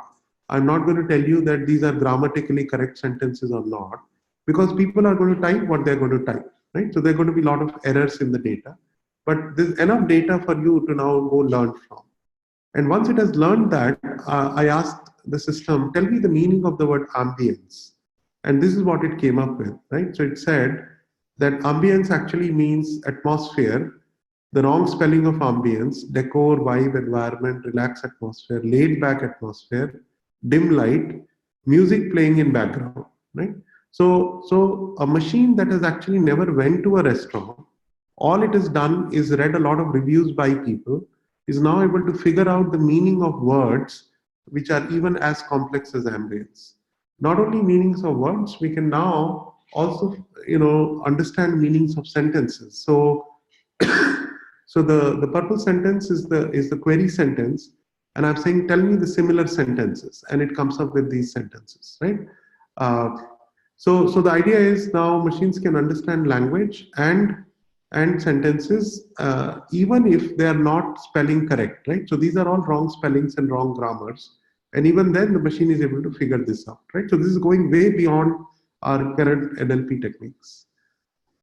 I'm not going to tell you that these are grammatically correct sentences or not, because people are going to type what they're going to type, right? So there are going to be a lot of errors in the data, but there's enough data for you to now go learn from. And once it has learned that, I asked the system, tell me the meaning of the word ambience. And this is what it came up with, right? So it said that ambience actually means atmosphere, the wrong spelling of ambience, decor, vibe, environment, relaxed atmosphere, laid back atmosphere, dim light, music playing in background, right? So a machine that has actually never went to a restaurant, all it has done is read a lot of reviews by people, is now able to figure out the meaning of words which are even as complex as ambience. Not only meanings of words, we can now also understand meanings of sentences. So the purple sentence is the query sentence, and I'm saying tell me the similar sentences, and it comes up with these sentences, right? So the idea is now machines can understand language and sentences, even if they are not spelling correct, right? So these are all wrong spellings and wrong grammars. And even then the machine is able to figure this out, right? So this is going way beyond our current NLP techniques.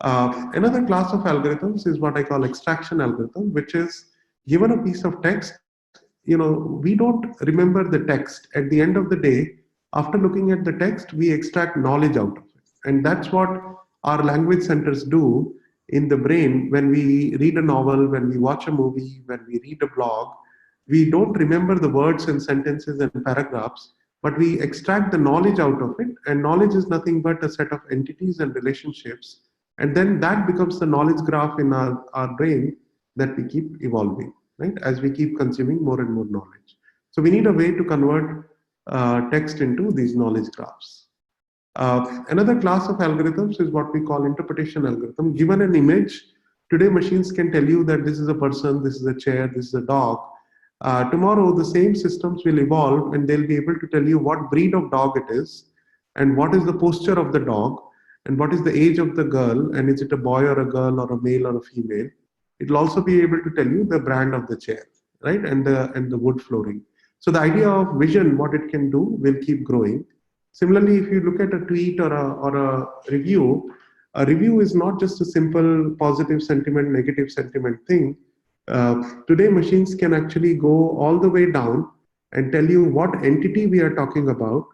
Another class of algorithms is what I call extraction algorithm, which is given a piece of text, we don't remember the text. At the end of the day, after looking at the text, we extract knowledge out of it. And that's what our language centers do in the brain. When we read a novel, when we watch a movie, when we read a blog, we don't remember the words and sentences and paragraphs, but we extract the knowledge out of it. And knowledge is nothing but a set of entities and relationships. And then that becomes the knowledge graph in our brain that we keep evolving, right? As we keep consuming more and more knowledge. So we need a way to convert text into these knowledge graphs. Another class of algorithms is what we call interpretation algorithm. Given an image, today machines can tell you that this is a person, this is a chair, this is a dog. Tomorrow, the same systems will evolve and they'll be able to tell you what breed of dog it is, and what is the posture of the dog, and what is the age of the girl, and is it a boy or a girl or a male or a female. It'll also be able to tell you the brand of the chair, right, and the wood flooring. So the idea of vision, what it can do, will keep growing. Similarly, if you look at a tweet or a review is not just a simple positive sentiment, negative sentiment thing. Today, machines can actually go all the way down and tell you what entity we are talking about,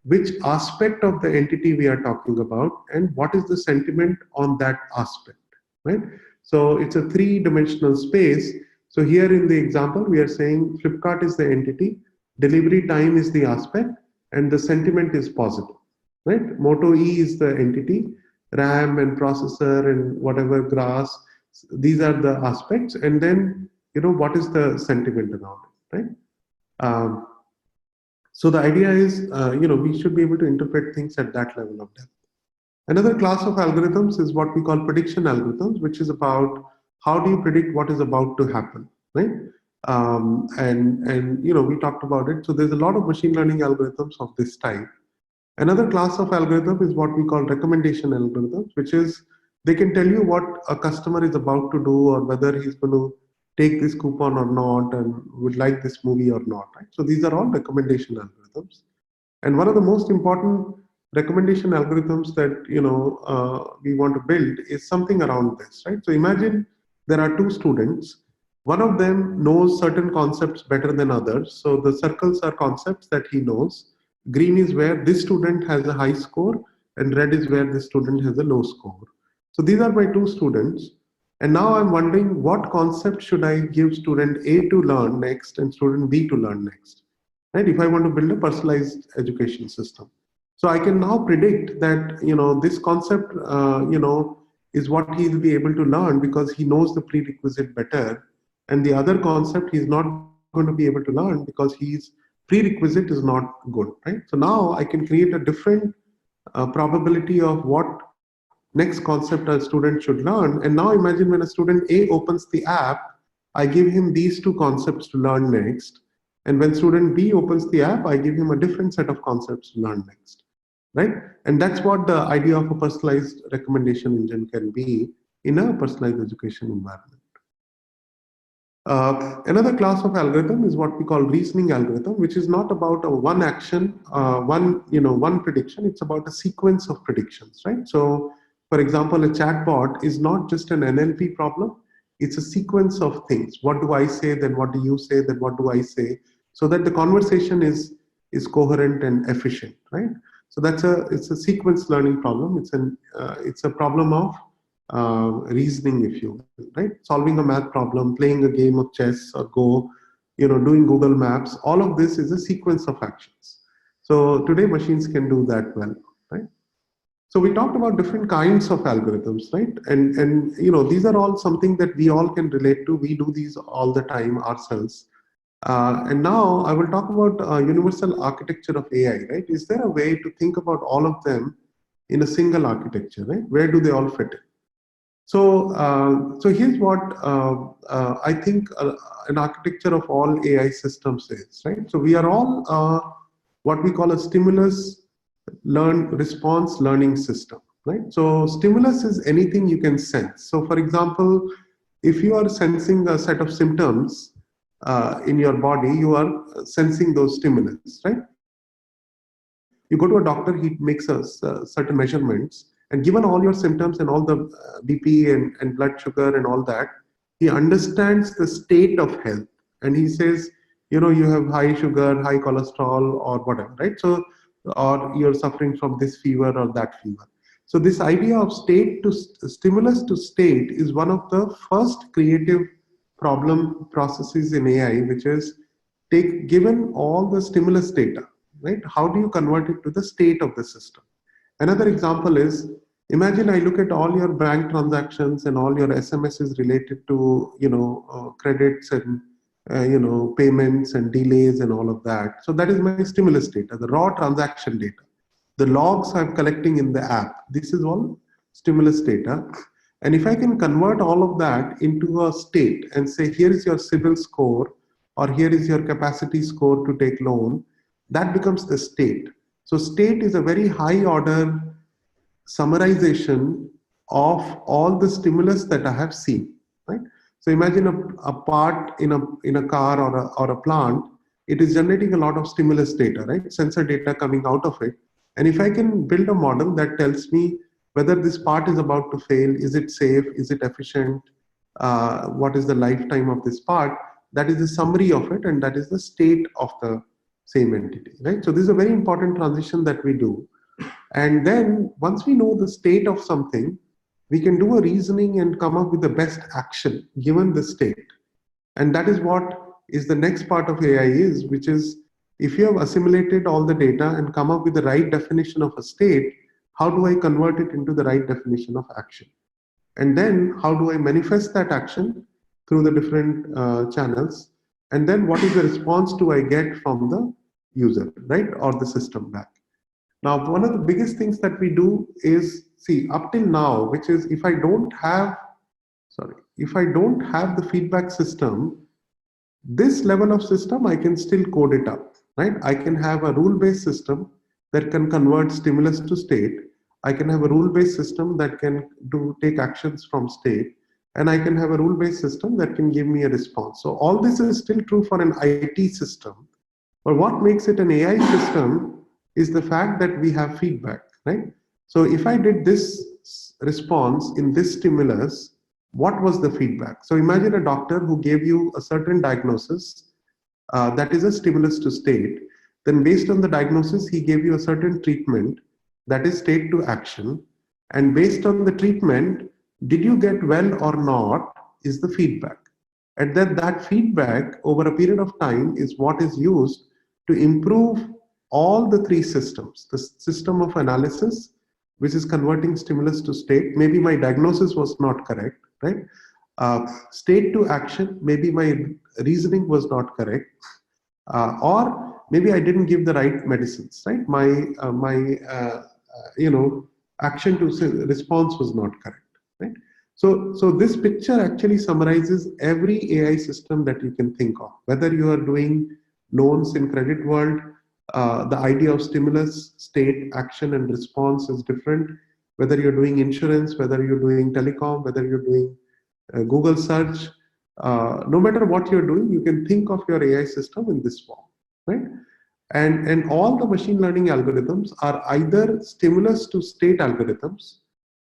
which aspect of the entity we are talking about, and what is the sentiment on that aspect, right? So it's a three-dimensional space. So here in the example, we are saying Flipkart is the entity, delivery time is the aspect, and the sentiment is positive, right? Moto E is the entity, RAM and processor and whatever grass, these are the aspects, and then what is the sentiment around it, right? So the idea is, we should be able to interpret things at that level of depth. Another class of algorithms is what we call prediction algorithms, which is about how do you predict what is about to happen, right? And we talked about it. So there's a lot of machine learning algorithms of this type. Another class of algorithm is what we call recommendation algorithms, which is they can tell you what a customer is about to do, or whether he's going to take this coupon or not, and would like this movie or not, right? So these are all recommendation algorithms. And one of the most important recommendation algorithms that we want to build is something around this, right? So imagine there are two students. One of them knows certain concepts better than others. So the circles are concepts that he knows. Green is where this student has a high score, and red is where this student has a low score. So these are my two students. And now I'm wondering, what concept should I give student A to learn next and student B to learn next, right? If I want to build a personalized education system. So I can now predict that, this concept, is what he'll be able to learn because he knows the prerequisite better. And the other concept he's not going to be able to learn because his prerequisite is not good, right? So now I can create a different probability of what next concept a student should learn. And now imagine when a student A opens the app, I give him these two concepts to learn next. And when student B opens the app, I give him a different set of concepts to learn next, right? And that's what the idea of a personalized recommendation engine can be in a personalized education environment. Another class of algorithm is what we call reasoning algorithm, which is not about a one action, one prediction. It's about a sequence of predictions, right? So, for example, a chatbot is not just an NLP problem. It's a sequence of things. What do I say? Then what do you say? Then what do I say? So that the conversation is coherent and efficient, right? So it's a sequence learning problem. It's a problem of reasoning, if you will, right? Solving a math problem, playing a game of chess or Go, doing Google Maps. All of this is a sequence of actions. So today machines can do that well, right? So we talked about different kinds of algorithms, right? And these are all something that we all can relate to. We do these all the time ourselves. And now I will talk about universal architecture of AI, right? Is there a way to think about all of them in a single architecture, right? Where do they all fit in? So here's what I think an architecture of all AI systems is, right? So we are all what we call a stimulus response learning system, right? So stimulus is anything you can sense. So for example, if you are sensing a set of symptoms in your body, you are sensing those stimulus, right? You go to a doctor, he makes certain measurements, and given all your symptoms and all the BP and blood sugar and all that, he understands the state of health, and he says, you have high sugar, high cholesterol, or whatever, right? So, or you're suffering from this fever or that fever. So this idea of stimulus to state is one of the first creative problem processes in AI, which is given all the stimulus data, right? How do you convert it to the state of the system? Another example is, imagine I look at all your bank transactions and all your SMSs related to, credits and payments and delays and all of that. So that is my stimulus data, the raw transaction data. The logs I'm collecting in the app, this is all stimulus data. And if I can convert all of that into a state and say, here is your CIBIL score, or here is your capacity score to take loan, that becomes the state. So state is a very high order summarization of all the stimulus that I have seen, right? So imagine a part in a car or a plant, it is generating a lot of stimulus data, right? Sensor data coming out of it. And if I can build a model that tells me whether this part is about to fail, is it safe, is it efficient, what is the lifetime of this part, that is the summary of it, and that is the state of the same entity, right? So this is a very important transition that we do. And then once we know the state of something, we can do a reasoning and come up with the best action given the state. And that is what is the next part of AI is, which is if you have assimilated all the data and come up with the right definition of a state, how do I convert it into the right definition of action? And then how do I manifest that action through the different channels? And then what is the response do I get from the user, right? Or the system back. Now, one of the biggest things that we do is, see, up till now, which is if I don't have the feedback system, this level of system, I can still code it up, right? I can have a rule-based system that can convert stimulus to state. I can have a rule-based system that can take actions from state. And I can have a rule-based system that can give me a response. So all this is still true for an IT system. But what makes it an AI system is the fact that we have feedback, right? So if I did this response in this stimulus, what was the feedback? So imagine a doctor who gave you a certain diagnosis that is a stimulus to state. Then based on the diagnosis, he gave you a certain treatment that is state to action. And based on the treatment, did you get well or not is the feedback. And then that feedback over a period of time is what is used to improve all the three systems. The system of analysis, which is converting stimulus to state. Maybe my diagnosis was not correct, right? State to action, maybe my reasoning was not correct. Or maybe I didn't give the right medicines, right? My action to response was not correct, right? So this picture actually summarizes every AI system that you can think of, whether you are doing loans in credit world, the idea of stimulus, state, action, and response is different. Whether you're doing insurance, whether you're doing telecom, whether you're doing Google search, no matter what you're doing, you can think of your AI system in this form, right? And all the machine learning algorithms are either stimulus to state algorithms,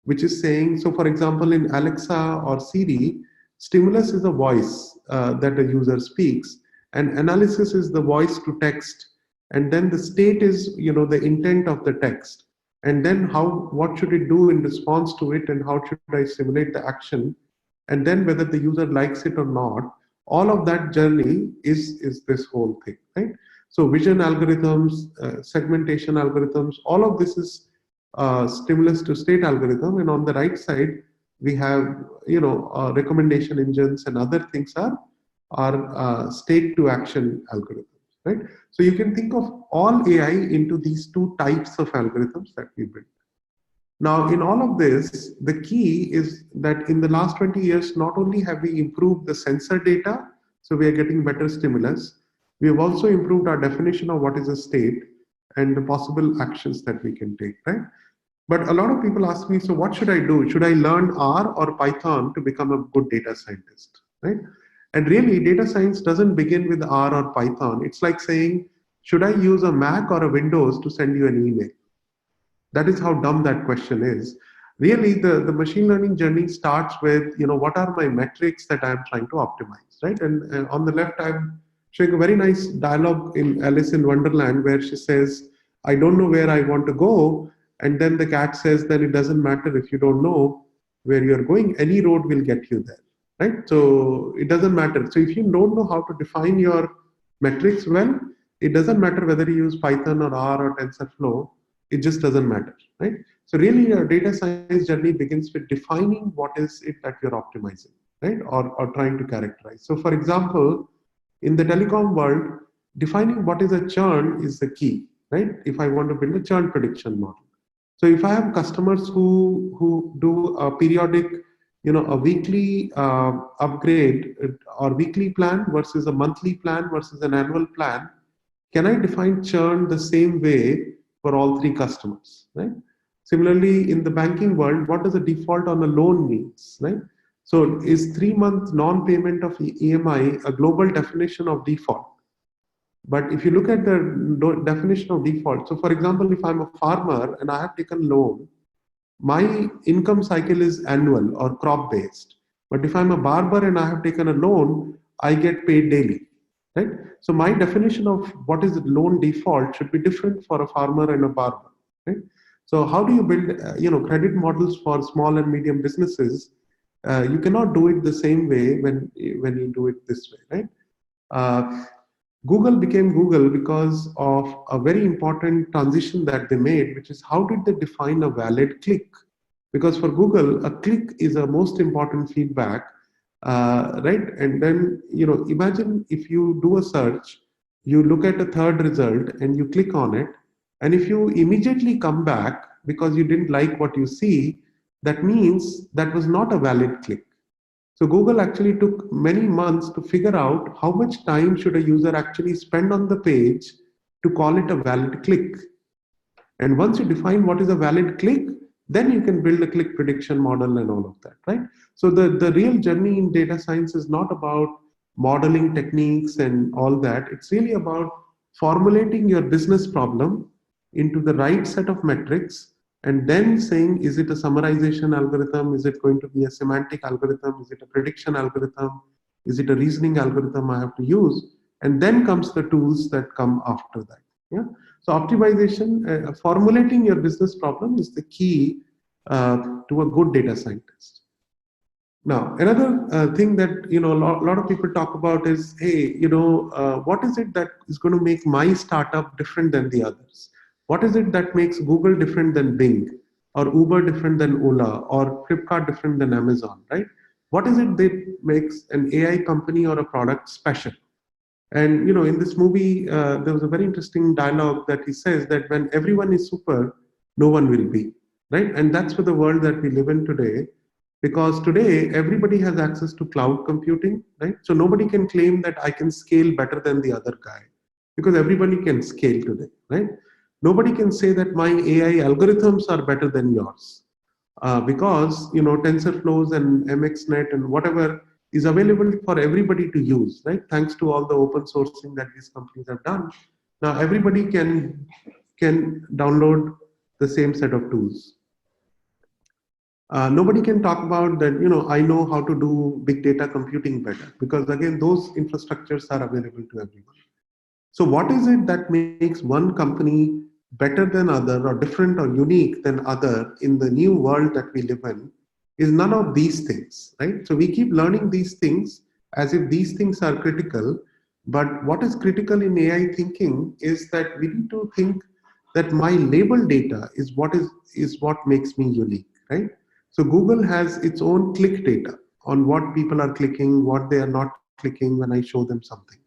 which is saying, so for example, in Alexa or Siri, stimulus is a voice that a user speaks, and analysis is the voice to text, and then the state is the intent of the text, and then what should it do in response to it, and how should I simulate the action, and then whether the user likes it or not. All of that journey is this whole thing, right? So vision algorithms, segmentation algorithms, all of this is stimulus to state algorithm, and on the right side we have recommendation engines and other things are state to action algorithms, right? So you can think of all AI into these two types of algorithms that we build. Now, in all of this, the key is that in the last 20 years, not only have we improved the sensor data, so we are getting better stimulus, we have also improved our definition of what is a state and the possible actions that we can take, right? But a lot of people ask me, so what should I do? Should I learn R or Python to become a good data scientist, right? And really, data science doesn't begin with R or Python. It's like saying, should I use a Mac or a Windows to send you an email? That is how dumb that question is. Really, the machine learning journey starts with, what are my metrics that I'm trying to optimize, right? And on the left, I'm showing a very nice dialogue in Alice in Wonderland where she says, I don't know where I want to go. And then the cat says, then it doesn't matter if you don't know where you're going, any road will get you there, right? So it doesn't matter. So if you don't know how to define your metrics well, it doesn't matter whether you use Python or R or TensorFlow, it just doesn't matter, right? So really your data science journey begins with defining what is it that you're optimizing, right? Or trying to characterize. So for example, In the telecom world, defining what is a churn is the key, right? If I want to build a churn prediction model. So if I have customers who do a periodic, a weekly upgrade or weekly plan versus a monthly plan versus an annual plan, can I define churn the same way for all three customers, right? Similarly, in the banking world, what does a default on a loan means, right? So is 3 month non-payment of EMI a global definition of default? But if you look at the definition of default, so for example, if I'm a farmer and I have taken loan, my income cycle is annual or crop based. But if I'm a barber and I have taken a loan, I get paid daily, right? So my definition of what is the loan default should be different for a farmer and a barber, right? So how do you build, credit models for small and medium businesses? You cannot do it the same way when you do it this way, right? Google became Google because of a very important transition that they made, which is how did they define a valid click? Because for Google, a click is a most important feedback, right? And then, imagine if you do a search, you look at a third result and you click on it. And if you immediately come back because you didn't like what you see, that means that was not a valid click. So Google actually took many months to figure out how much time should a user actually spend on the page to call it a valid click. And once you define what is a valid click, then you can build a click prediction model and all of that, right? So the real journey in data science is not about modeling techniques and all that. It's really about formulating your business problem into the right set of metrics and then saying, is it a summarization algorithm? Is it going to be a semantic algorithm? Is it a prediction algorithm? Is it a reasoning algorithm I have to use? And then comes the tools that come after that. Yeah. So optimization, formulating your business problem is the key to a good data scientist. Now, another thing that a lot of people talk about is, hey, what is it that is going to make my startup different than the others? What is it that makes Google different than Bing, or Uber different than Ola, or Flipkart different than Amazon, right? What is it that makes an AI company or a product special? And in this movie, there was a very interesting dialogue that he says that when everyone is super, no one will be, right? And that's for the world that we live in today, because today everybody has access to cloud computing, right? So nobody can claim that I can scale better than the other guy, because everybody can scale today, right? Nobody can say that my AI algorithms are better than yours, because TensorFlows and MXNet and whatever is available for everybody to use, right? Thanks to all the open sourcing that these companies have done. Now everybody can download the same set of tools. Nobody can talk about that, I know how to do big data computing better, because again, those infrastructures are available to everyone. So what is it that makes one company better than other, or different or unique than other in the new world that we live in? Is none of these things, right? So we keep learning these things as if these things are critical. But what is critical in AI thinking is that we need to think that my label data is what makes me unique, right? So Google has its own click data on what people are clicking, what they are not clicking when I show them something,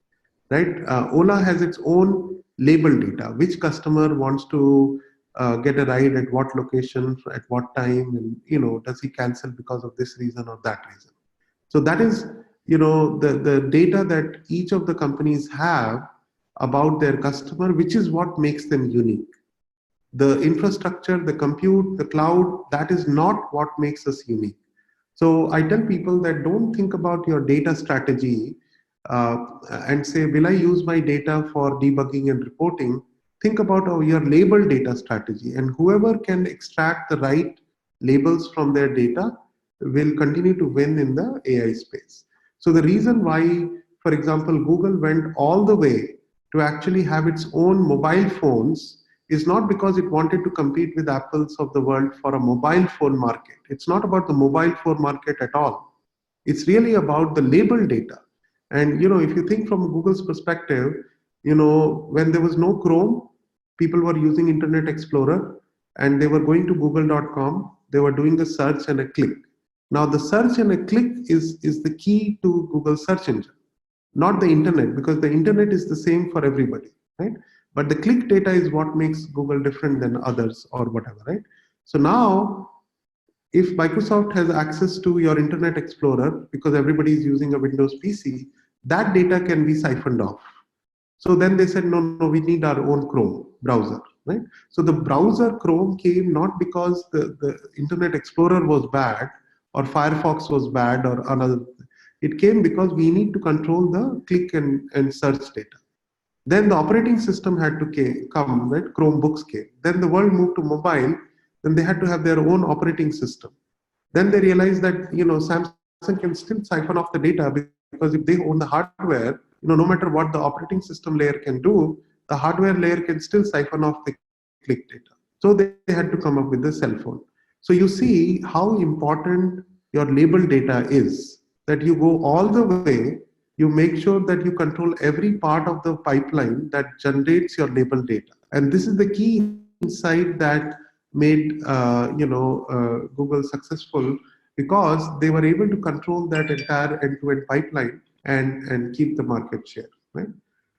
right? Ola has its own label data, which customer wants to get a ride at what location, at what time, and does he cancel because of this reason or that reason. So that is the data that each of the companies have about their customer, which is what makes them unique. The infrastructure, the compute, the cloud, that is not what makes us unique. So I tell people that don't think about your data strategy and say, will I use my data for debugging and reporting? Think about your label data strategy, and whoever can extract the right labels from their data will continue to win in the AI space. So the reason why, for example, Google went all the way to actually have its own mobile phones is not because it wanted to compete with Apples of the world for a mobile phone market. It's not about the mobile phone market at all. It's really about the label data. And if you think from Google's perspective, when there was no Chrome, people were using Internet Explorer and they were going to google.com, they were doing a search and a click. Now the search and a click is the key to Google search engine. not the internet, because the internet is the same for everybody, right? But the click data is what makes Google different than others or whatever, right? So now, if Microsoft has access to your Internet Explorer, because everybody is using a Windows PC, that data can be siphoned off. So then they said, no, we need our own Chrome browser, right? So the browser Chrome came not because the Internet Explorer was bad or Firefox was bad or another. It came because we need to control the click and search data. Then the operating system had to come, right? Chromebooks came. Then the world moved to mobile. Then they had to have their own operating system. Then they realized that Samsung can still siphon off the data, because if they own the hardware, no matter what the operating system layer can do, the hardware layer can still siphon off the click data. So they had to come up with the cell phone. So you see how important your label data is, that you go all the way, you make sure that you control every part of the pipeline that generates your label data. And this is the key insight that made Google successful, because they were able to control that entire end-to-end pipeline and keep the market share, right?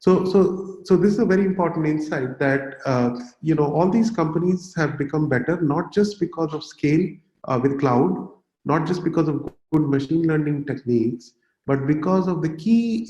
So this is a very important insight that all these companies have become better, not just because of scale with cloud, not just because of good machine learning techniques, but because of the key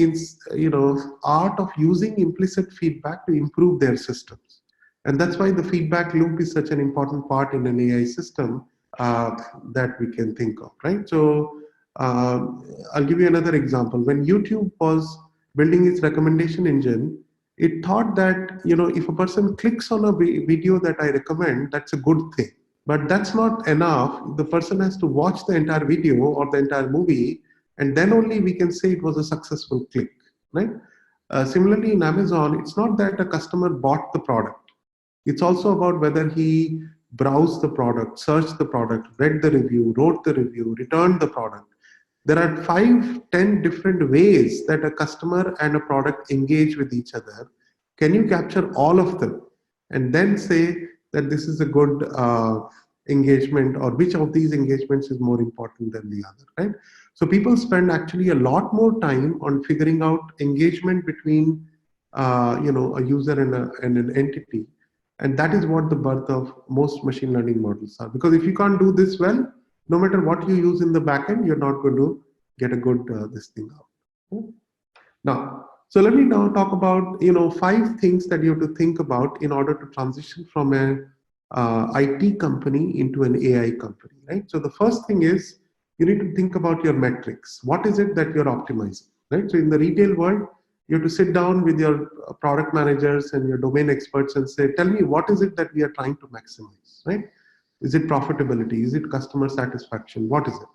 art of using implicit feedback to improve their systems. And that's why the feedback loop is such an important part in an AI system that we can think of, right? So I'll give you another example. When YouTube was building its recommendation engine, it thought that if a person clicks on a video that I recommend, that's a good thing. But that's not enough. The person has to watch the entire video or the entire movie, and then only we can say it was a successful click, right? Similarly, in Amazon, it's not that a customer bought the product. It's also about whether he browsed the product, searched the product, read the review, wrote the review, returned the product. There are 5-10 different ways that a customer and a product engage with each other. Can you capture all of them and then say that this is a good engagement, or which of these engagements is more important than the other, right? So people spend actually a lot more time on figuring out engagement between a user and an entity. And that is what the birth of most machine learning models are. Because if you can't do this well, no matter what you use in the backend, you're not going to get a good this thing out. Now, so let me now talk about 5 things that you have to think about in order to transition from a IT company into an AI company, right? So the first thing is you need to think about your metrics. What is it that you're optimizing, right? So in the retail world, you have to sit down with your product managers and your domain experts and say, tell me, what is it that we are trying to maximize, right? Is it profitability? Is it customer satisfaction? What is it?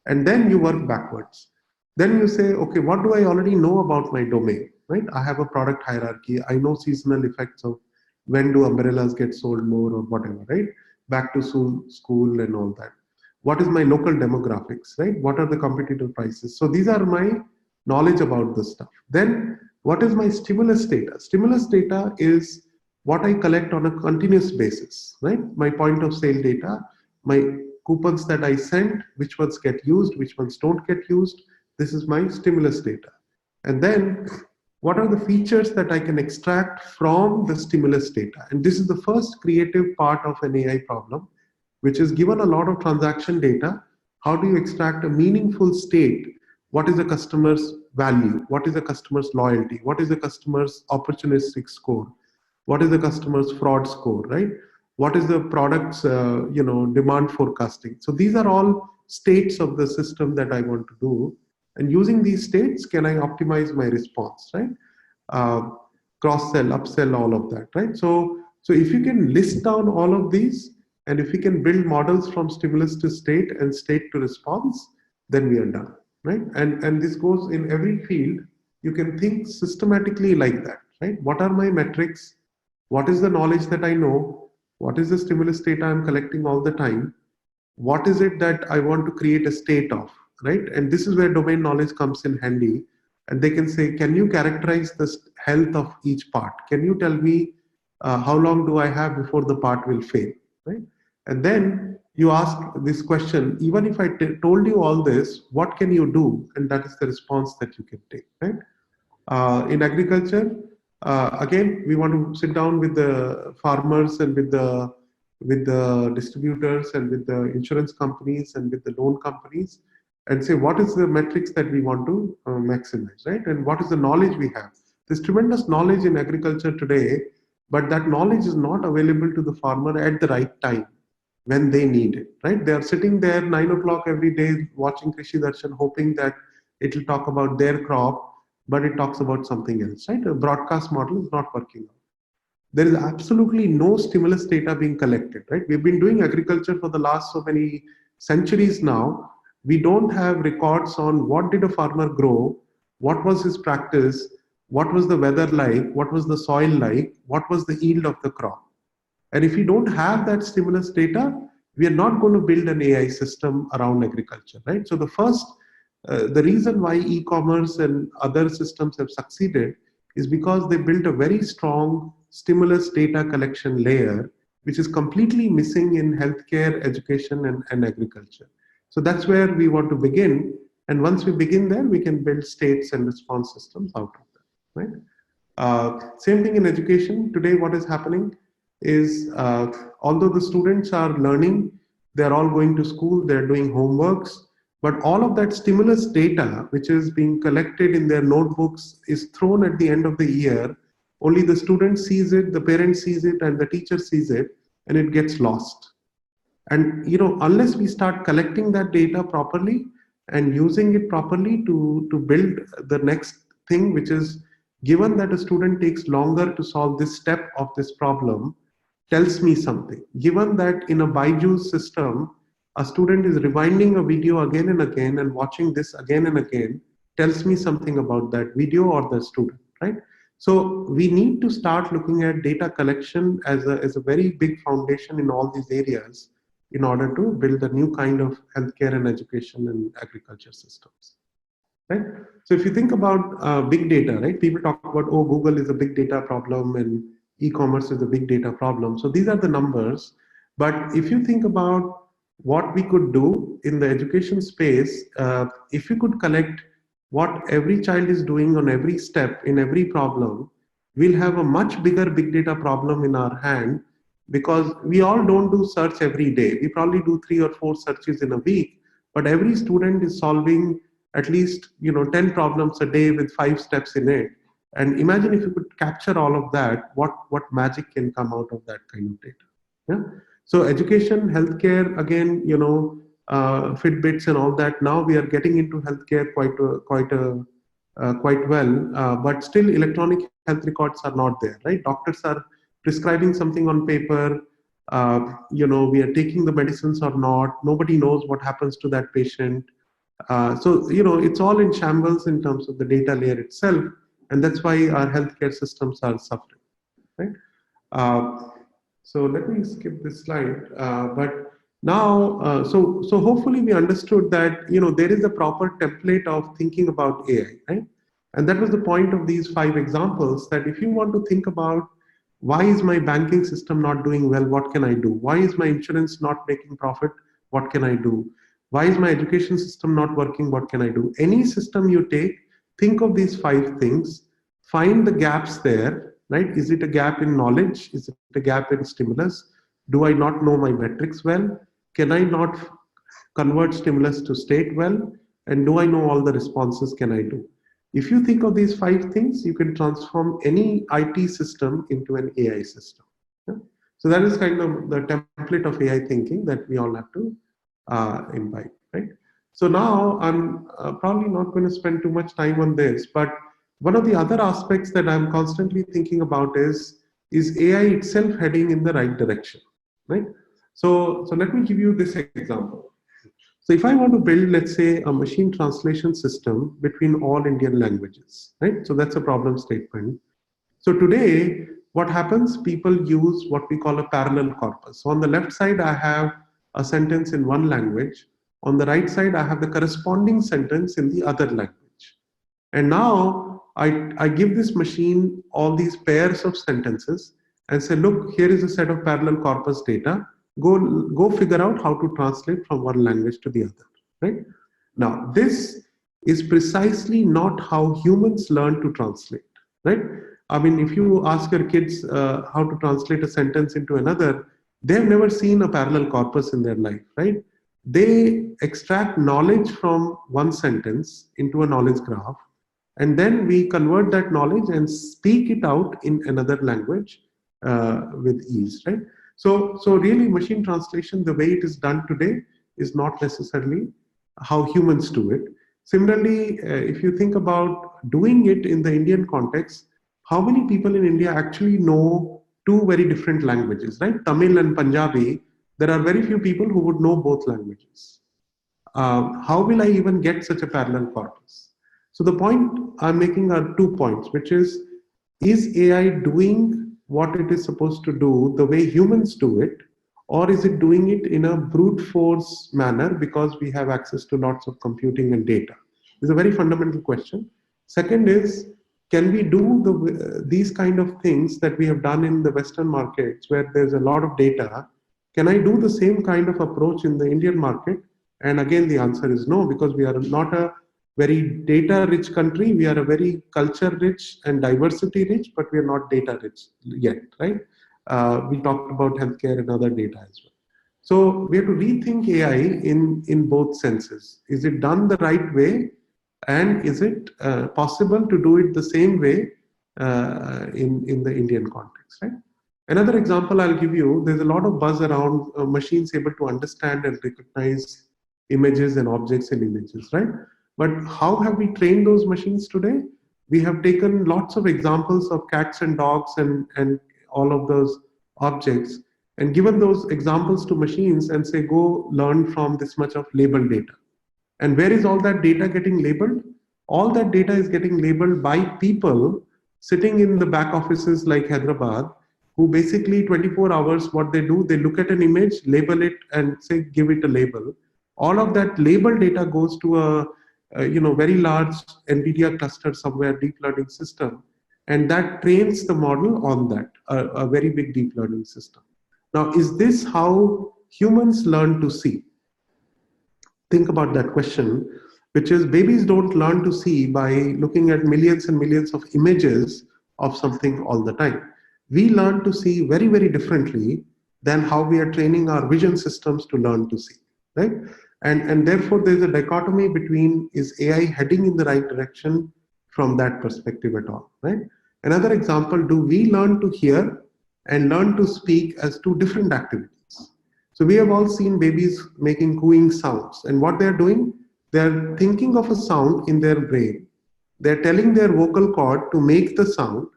And then you work backwards. Then you say, okay, what do I already know about my domain, right? I have a product hierarchy. I know seasonal effects of when do umbrellas get sold more or whatever, right? Back to school and all that. What is my local demographics, right? What are the competitive prices? So these are my knowledge about this stuff. Then what is my stimulus data? Stimulus data is what I collect on a continuous basis, right? My point of sale data, my coupons that I send, which ones get used, which ones don't get used. This is my stimulus data. And then what are the features that I can extract from the stimulus data? And this is the first creative part of an AI problem, which is given a lot of transaction data. How do you extract a meaningful state? What is the customer's value? What is the customer's loyalty? What is the customer's opportunistic score? What is the customer's fraud score, right? What is the product's demand forecasting? So these are all states of the system that I want to do. And using these states, can I optimize my response, right? Cross-sell, upsell, all of that, right? So if you can list down all of these, and if you can build models from stimulus to state and state to response, then we are done, right? And this goes in every field. You can think systematically like that, right? What are my metrics? What is the knowledge that I know? What is the stimulus data I'm collecting all the time? What is it that I want to create a state of, right? And this is where domain knowledge comes in handy. And they can say, can you characterize the health of each part? Can you tell me how long do I have before the part will fail, right? And then you ask this question, even if I told you all this, what can you do? And that is the response that you can take, right? In agriculture, again, we want to sit down with the farmers and with the distributors and with the insurance companies and with the loan companies and say what is the metrics that we want to maximize, right? And what is the knowledge we have. There's tremendous knowledge in agriculture today, but that knowledge is not available to the farmer at the right time when they need it, right? They are sitting there 9 o'clock every day watching Krishi Darshan, hoping that it will talk about their crop, but it talks about something else, right? A broadcast model is not working. There is absolutely no stimulus data being collected, right? We've been doing agriculture for the last so many centuries now. We don't have records on what did a farmer grow, what was his practice, what was the weather like, what was the soil like, what was the yield of the crop. And if we don't have that stimulus data, we are not going to build an AI system around agriculture, right? So the reason why e-commerce and other systems have succeeded is because they built a very strong stimulus data collection layer, which is completely missing in healthcare, education, and agriculture. So that's where we want to begin. And once we begin there, we can build states and response systems out of that, right? Same thing in education. Today, what is happening is although the students are learning, they're all going to school, they're doing homeworks, but all of that stimulus data, which is being collected in their notebooks, is thrown at the end of the year. Only the student sees it, the parent sees it, and the teacher sees it, and it gets lost. And unless we start collecting that data properly and using it properly to build the next thing, which is given that a student takes longer to solve this step of this problem, tells me something. Given that in a Byju's system, a student is rewinding a video again and again and watching this again and again, tells me something about that video or the student, right? So we need to start looking at data collection as a very big foundation in all these areas in order to build a new kind of healthcare and education and agriculture systems, right? So if you think about big data, right? People talk about, oh, Google is a big data problem and e-commerce is a big data problem. So these are the numbers. But if you think about what we could do in the education space, if we could collect what every child is doing on every step in every problem, we'll have a much bigger big data problem in our hand, because we all don't do search every day. We probably do 3 or 4 searches in a week, but every student is solving at least 10 problems a day with 5 steps in it. And imagine if you could capture all of that, what magic can come out of that kind of data. Yeah. So education, healthcare, again, Fitbits and all that. Now we are getting into healthcare quite well, but still electronic health records are not there, right? Doctors are prescribing something on paper. We are taking the medicines or not. Nobody knows what happens to that patient. So it's all in shambles in terms of the data layer itself, and that's why our healthcare systems are suffering, right? So let me skip this slide. But now, so hopefully we understood that there is a proper template of thinking about AI, right? And that was the point of these 5 examples, that if you want to think about why is my banking system not doing well, what can I do? Why is my insurance not making profit? What can I do? Why is my education system not working? What can I do? Any system you take, think of these 5 things, find the gaps there, right? Is it a gap in knowledge? Is it a gap in stimulus? Do I not know my metrics well? Can I not convert stimulus to state well? And do I know all the responses can I do? If you think of these 5 things, you can transform any IT system into an AI system. Yeah? So that is kind of the template of AI thinking that we all have to imbibe, right? So now I'm probably not going to spend too much time on this, but one of the other aspects that I'm constantly thinking about is AI itself heading in the right direction, right? So let me give you this example. So if I want to build, let's say, a machine translation system between all Indian languages, right? So that's a problem statement. So today, what happens? People use what we call a parallel corpus. So on the left side, I have a sentence in one language. On the right side, I have the corresponding sentence in the other language. And now I give this machine all these pairs of sentences and say, look, here is a set of parallel corpus data. Go figure out how to translate from one language to the other, right? Now, this is precisely not how humans learn to translate, right? I mean, if you ask your kids how to translate a sentence into another, they've never seen a parallel corpus in their life, right? They extract knowledge from one sentence into a knowledge graph, and then we convert that knowledge and speak it out in another language with ease, right? So really, machine translation, the way it is done today, is not necessarily how humans do it. Similarly, if you think about doing it in the Indian context, how many people in India actually know two very different languages, right? Tamil and Punjabi. There are very few people who would know both languages. How will I even get such a parallel corpus? So the point I'm making are 2 points, which is AI doing what it is supposed to do the way humans do it, or is it doing it in a brute force manner because we have access to lots of computing and data? It's a very fundamental question. Second is, can we do these kind of things that we have done in the Western markets where there's a lot of data? Can I do the same kind of approach in the Indian market? And again, the answer is no, because we are not a very data rich country. We are a very culture rich and diversity rich, but we are not data rich yet, right? We talked about healthcare and other data as well. So we have to rethink AI in both senses. Is it done the right way? And is it possible to do it the same way in the Indian context, right? Another example I'll give you, there's a lot of buzz around machines able to understand and recognize images and objects in images, right? But how have we trained those machines today? We have taken lots of examples of cats and dogs and all of those objects and given those examples to machines and say, go learn from this much of labeled data. And where is all that data getting labeled? All that data is getting labeled by people sitting in the back offices like Hyderabad, who basically 24 hours, what they do, they look at an image, label it and say, give it a label. All of that label data goes to a very large NVIDIA cluster somewhere, deep learning system. And that trains the model on that, a very big deep learning system. Now, is this how humans learn to see? Think about that question, which is babies don't learn to see by looking at millions and millions of images of something all the time. We learn to see very, very differently than how we are training our vision systems to learn to see, right? And therefore, there's a dichotomy between, is AI heading in the right direction from that perspective at all, right? Another example, do we learn to hear and learn to speak as two different activities? So we have all seen babies making cooing sounds, and what they're doing, they're thinking of a sound in their brain. They're telling their vocal cord to make the sound,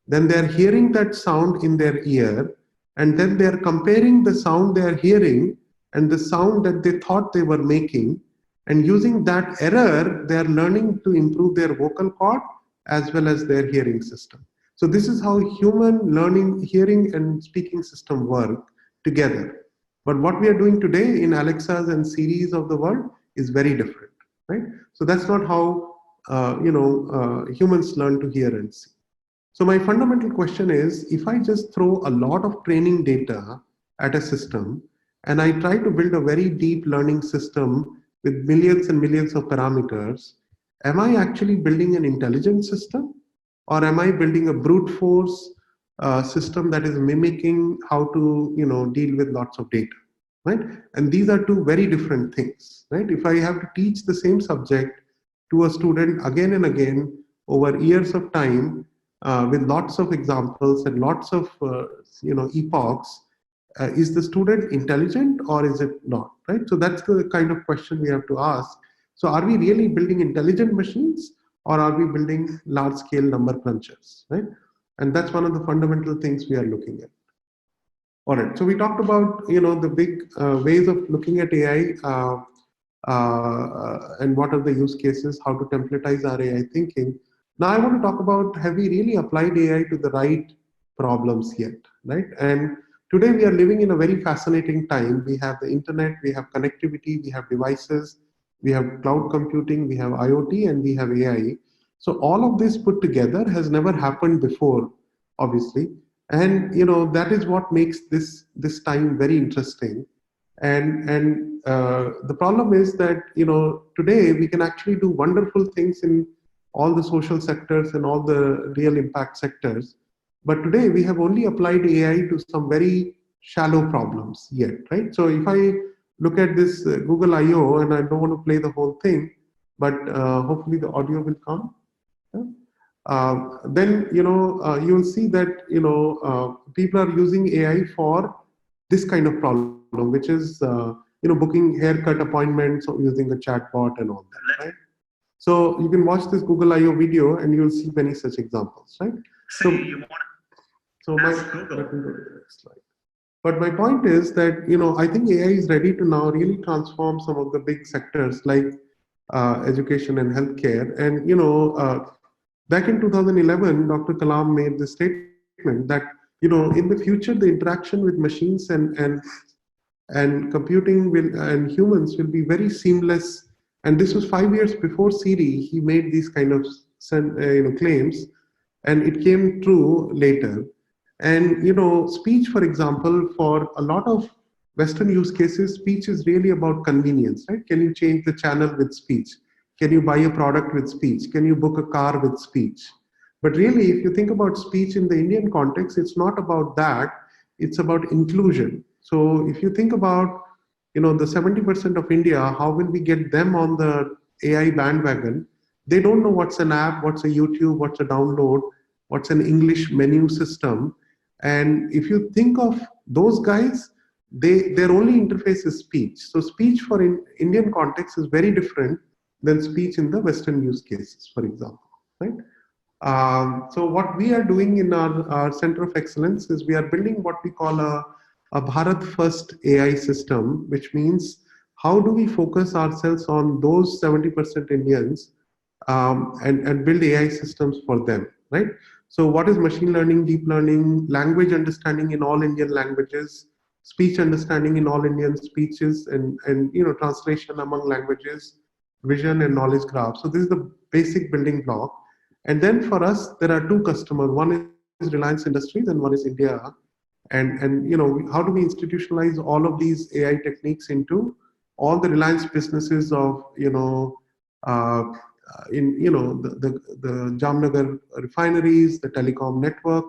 then they're hearing that sound in their ear, and then they're comparing the sound they're hearing and the sound that they thought they were making, and using that error, they're learning to improve their vocal cord as well as their hearing system. So this is how human learning, hearing and speaking system work together. But what we are doing today in Alexas and Siris of the world is very different, right? So that's not how humans learn to hear and see. So my fundamental question is, if I just throw a lot of training data at a system and I try to build a very deep learning system with millions and millions of parameters, am I actually building an intelligent system, or am I building a brute force system that is mimicking how to deal with lots of data, right? And these are two very different things, right? If I have to teach the same subject to a student again and again over years of time with lots of examples and lots of epochs, is the student intelligent or is it not, right? So that's the kind of question we have to ask. So are we really building intelligent machines, or are we building large scale number crunchers, right? And that's one of the fundamental things we are looking at. All right, so we talked about the big ways of looking at AI and what are the use cases, how to templatize our AI thinking. Now I want to talk about, have we really applied AI to the right problems yet, right? And today we are living in a very fascinating time. We have the internet, we have connectivity, we have devices, we have cloud computing, we have IoT, and we have AI. So all of this put together has never happened before, obviously. And that is what makes this time very interesting. And the problem is that, today we can actually do wonderful things in all the social sectors and all the real impact sectors. But today we have only applied AI to some very shallow problems yet, right? So if I look at this Google I/O, and I don't want to play the whole thing, but hopefully the audio will come. Yeah? Then you will see that people are using AI for this kind of problem, which is booking haircut appointments or using a chatbot and all that, right? So you can watch this Google I/O video and you'll see many such examples, right? So let me go to the next slide. But my point is that I think AI is ready to now really transform some of the big sectors like education and healthcare. And back in 2011, Dr. Kalam made the statement that in the future the interaction with machines and computing and humans will be very seamless. And this was 5 years before Siri. He made these kind of claims, and it came true later. And speech, for example, for a lot of Western use cases, speech is really about convenience, right? Can you change the channel with speech? Can you buy a product with speech? Can you book a car with speech? But really, if you think about speech in the Indian context, it's not about that. It's about inclusion. So if you think about the 70% of India, how will we get them on the AI bandwagon? They don't know what's an app, what's a YouTube, what's a download, what's an English menu system. And if you think of those guys, their only interface is speech. So speech for Indian context is very different than speech in the Western use cases, for example, right? So what we are doing in our Center of Excellence is we are building what we call a Bharat First AI system, which means how do we focus ourselves on those 70% Indians and build AI systems for them, right? So what is machine learning, deep learning, language understanding in all Indian languages, speech understanding in all Indian speeches, and translation among languages, vision and knowledge graph. So this is the basic building block. And then for us, there are two customers. One is Reliance Industries and one is India. And how do we institutionalize all of these AI techniques into all the Reliance businesses of the Jamnagar refineries, the telecom network,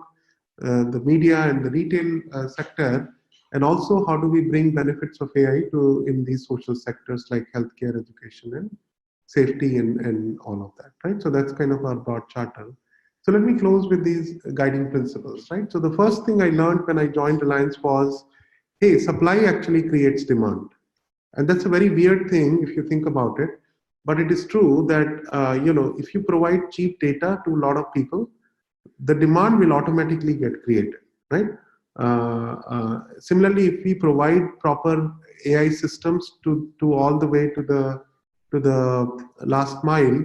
the media and the retail sector, and also how do we bring benefits of AI in these social sectors like healthcare, education, and safety, and all of that, right? So that's kind of our broad charter. So let me close with these guiding principles, right? So the first thing I learned when I joined Reliance was, hey, supply actually creates demand. And that's a very weird thing if you think about it. But it is true that if you provide cheap data to a lot of people, the demand will automatically get created, right? Similarly, if we provide proper AI systems to all the way to the last mile,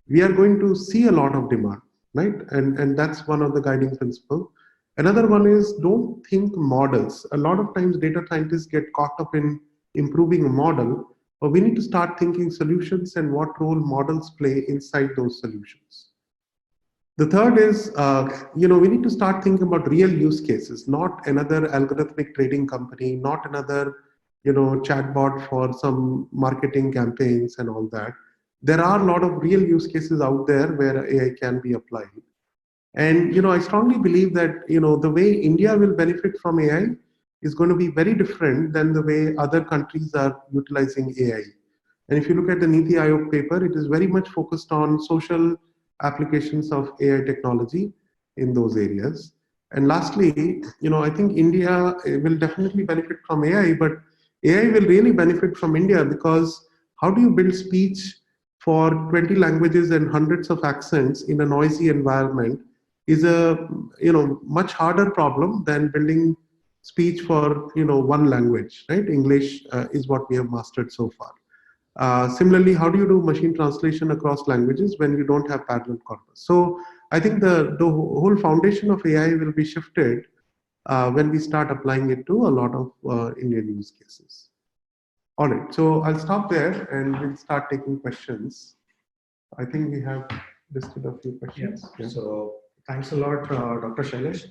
we are going to see a lot of demand, right? And that's one of the guiding principles. Another one is don't think models. A lot of times data scientists get caught up in improving a model, but we need to start thinking solutions and what role models play inside those solutions. The third is, we need to start thinking about real use cases, not another algorithmic trading company, not another, chatbot for some marketing campaigns and all that. There are a lot of real use cases out there where AI can be applied. And, I strongly believe that, the way India will benefit from AI is going to be very different than the way other countries are utilizing AI. And if you look at the Niti Aayog paper, it is very much focused on social applications of AI technology in those areas. And lastly, I think India will definitely benefit from AI, but AI will really benefit from India, because how do you build speech for 20 languages and hundreds of accents in a noisy environment is a much harder problem than building speech for one language, right? English is what we have mastered so far. Similarly, how do you do machine translation across languages when you don't have parallel corpus? So I think the whole foundation of AI will be shifted when we start applying it to a lot of Indian use cases. All right, so I'll stop there and we'll start taking questions. I think we have listed a few questions. Yeah. So thanks a lot, Dr. Shailesh.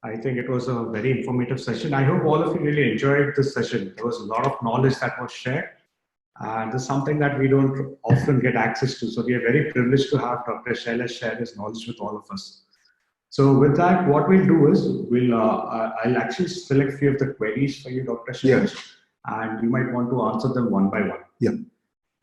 I think it was a very informative session. I hope all of you really enjoyed this session. There was a lot of knowledge that was shared, and this is something that we don't often get access to. So we are very privileged to have Dr. Shailesh share his knowledge with all of us. So with that, what we'll do is I'll actually select a few of the queries for you, Dr. Shailesh, and you might want to answer them one by one. Yeah.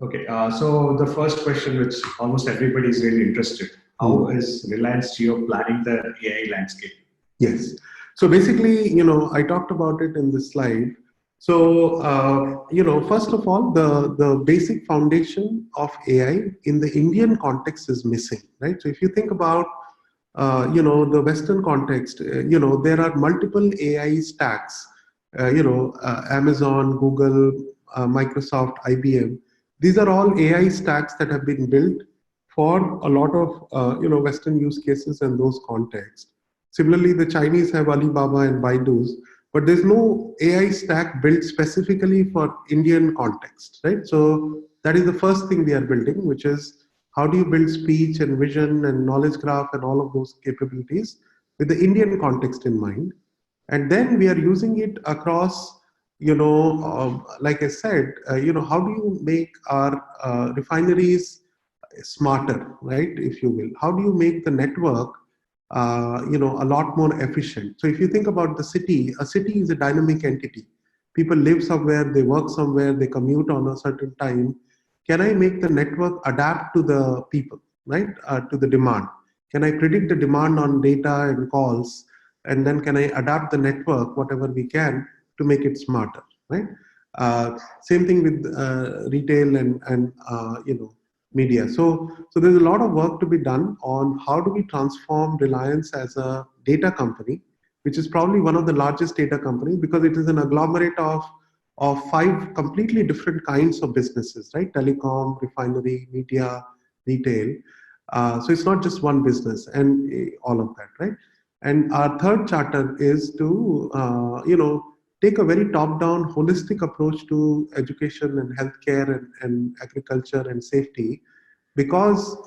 Okay. So the first question, which almost everybody is really interested, how is Reliance Jio planning the AI landscape? Yes. So basically, I talked about it in this slide. So, first of all, the basic foundation of AI in the Indian context is missing, right? So if you think about, the Western context, there are multiple AI stacks, Amazon, Google, Microsoft, IBM. These are all AI stacks that have been built for a lot of, Western use cases and those contexts. Similarly, the Chinese have Alibaba and Baidu's, but there's no AI stack built specifically for Indian context, right? So that is the first thing we are building, which is how do you build speech and vision and knowledge graph and all of those capabilities with the Indian context in mind. And then we are using it across, like I said, how do you make our refineries smarter, right? If you will, how do you make the network a lot more efficient. So if you think about the city, a city is a dynamic entity. People live somewhere, they work somewhere, they commute on a certain time. Can I make the network adapt to the people, right? To the demand? Can I predict the demand on data and calls? And then can I adapt the network, whatever we can, to make it smarter, right? Same thing with retail and media. So there's a lot of work to be done on how do we transform Reliance as a data company, which is probably one of the largest data companies because it is an agglomerate of 5 completely different kinds of businesses, right? Telecom, refinery, media, retail. So it's not just one business and all of that, right? And our third charter is to, take a very top-down, holistic approach to education and healthcare and agriculture and safety, because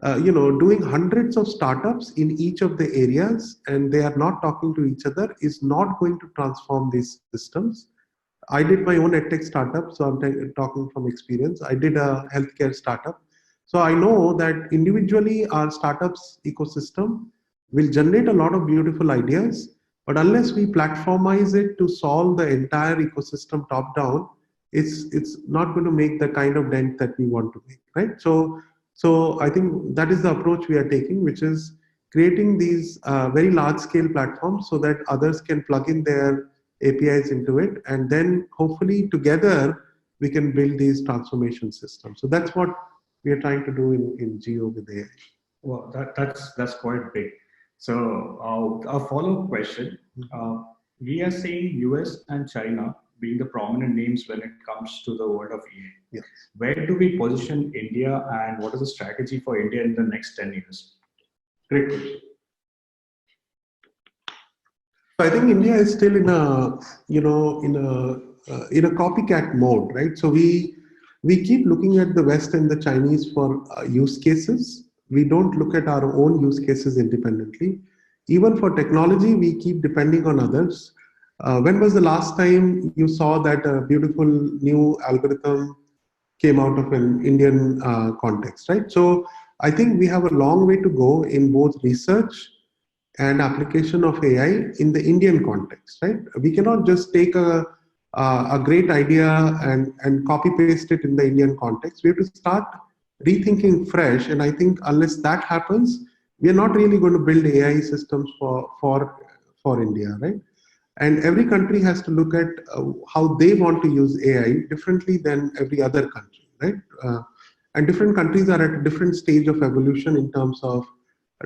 doing hundreds of startups in each of the areas and they are not talking to each other is not going to transform these systems. I did my own edtech startup, so I'm talking from experience. I did a healthcare startup. So I know that individually our startups ecosystem will generate a lot of beautiful ideas, but unless we platformize it to solve the entire ecosystem top down, it's not going to make the kind of dent that we want to make, right? So I think that is the approach we are taking, which is creating these very large scale platforms so that others can plug in their APIs into it, and then hopefully together we can build these transformation systems. So that's what we are trying to do in Jio with AI. Well, that's quite big. So a follow-up question. We are seeing US and China being the prominent names when it comes to the world of AI. Yes. Where do we position India and what is the strategy for India in the next 10 years? Great question. So I think India is still in a copycat mode, right? So we keep looking at the West and the Chinese for use cases. We don't look at our own use cases independently. Even for technology, we keep depending on others. When was the last time you saw that a beautiful new algorithm came out of an Indian context, right? So I think we have a long way to go in both research and application of AI in the Indian context, right? We cannot just take a great idea and copy paste it in the Indian context. We have to start rethinking fresh, and I think unless that happens, we are not really going to build AI systems for India, right? And every country has to look at how they want to use AI differently than every other country, right? And different countries are at a different stage of evolution in terms of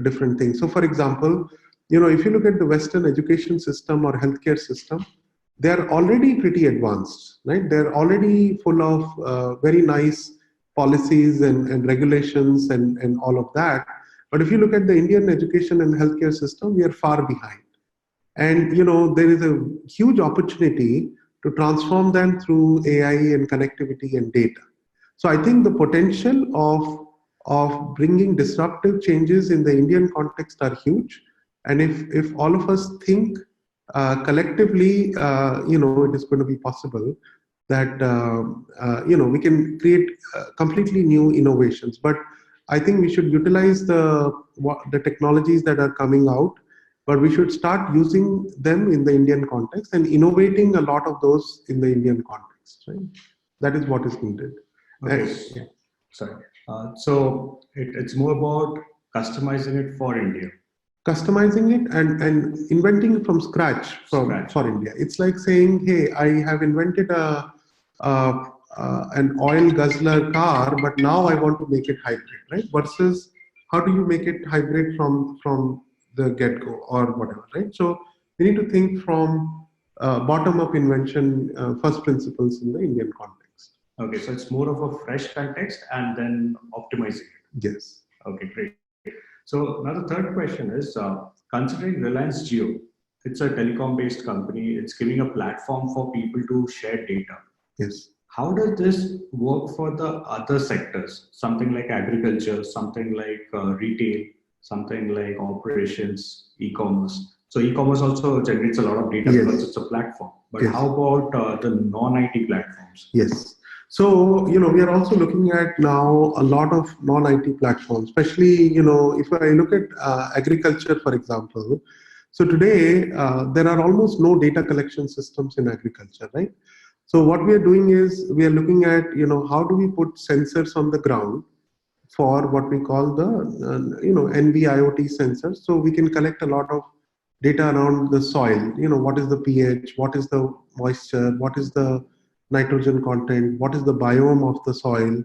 different things. So for example, if you look at the Western education system or healthcare system, they're already pretty advanced, right? They're already full of very nice policies and regulations and all of that. But if you look at the Indian education and healthcare system, we are far behind. And there is a huge opportunity to transform them through AI and connectivity and data. So I think the potential of bringing disruptive changes in the Indian context are huge. And if all of us think collectively, it is going to be possible that we can create completely new innovations. But I think we should utilize the technologies that are coming out, but we should start using them in the Indian context and innovating a lot of those in the Indian context. Right? That is what is needed. Okay. Yeah. Sorry. So it's more about customizing it for India. Customizing it and inventing it from scratch for India. It's like saying, hey, I have invented an oil guzzler car, but now I want to make it hybrid, right? Versus how do you make it hybrid from the get-go or whatever, right? So we need to think from bottom-up invention, first principles in the Indian context. Okay, so it's more of a fresh context and then optimizing it. Yes. Okay, great. So now the third question is, considering Reliance Jio, it's a telecom-based company, it's giving a platform for people to share data. Yes. How does this work for the other sectors? Something like agriculture, something like retail, something like operations, e-commerce. So e-commerce also generates a lot of data because it's a platform. But how about the non-IT platforms? Yes. So, we are also looking at now a lot of non-IT platforms, especially, if I look at agriculture, for example. So today, there are almost no data collection systems in agriculture, right? So what we are doing is we are looking at, how do we put sensors on the ground for what we call the, NB-IoT sensors. So we can collect a lot of data around the soil, what is the pH, what is the moisture, what is the nitrogen content, what is the biome of the soil.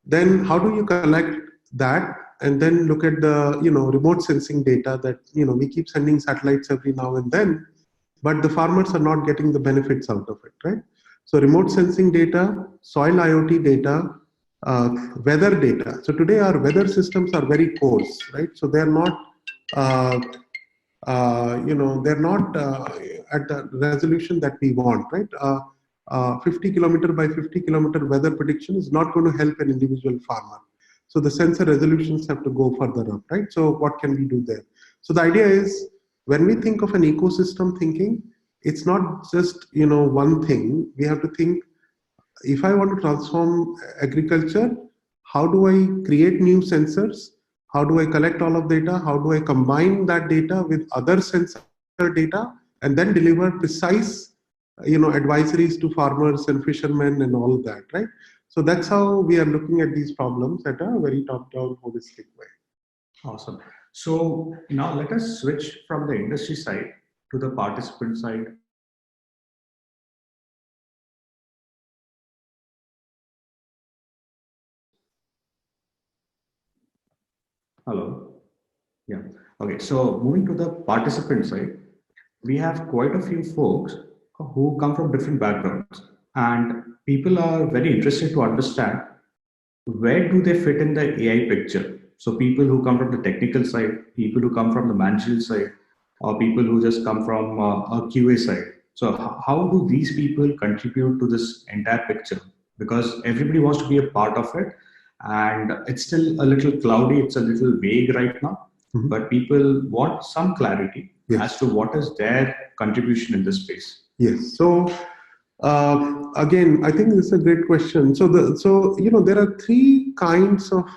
Then how do you collect that and then look at the, remote sensing data that, we keep sending satellites every now and then, but the farmers are not getting the benefits out of it, right? So remote sensing data, soil IoT data, weather data. So today our weather systems are very coarse, right? So they're not, they're not at the resolution that we want, right? 50 kilometer by 50 kilometer weather prediction is not going to help an individual farmer. So the sensor resolutions have to go further up, right? So what can we do there? So the idea is when we think of an ecosystem thinking, it's not just, one thing. We have to think, if I want to transform agriculture, how do I create new sensors? How do I collect all of data? How do I combine that data with other sensor data and then deliver precise advisories to farmers and fishermen and all of that, right? So that's how we are looking at these problems at a very top-down, holistic way. Awesome. So now let us switch from the industry side to the participant side. Hello. Yeah. Okay. So moving to the participant side, we have quite a few folks who come from different backgrounds, and people are very interested to understand where do they fit in the AI picture. So people who come from the technical side, people who come from the managerial side, or people who just come from a QA side. So how do these people contribute to this entire picture? Because everybody wants to be a part of it, and it's still a little cloudy, it's a little vague right now, but people want some clarity as to what is their contribution in this space. Yes. So again, I think this is a great question. So there are three kinds of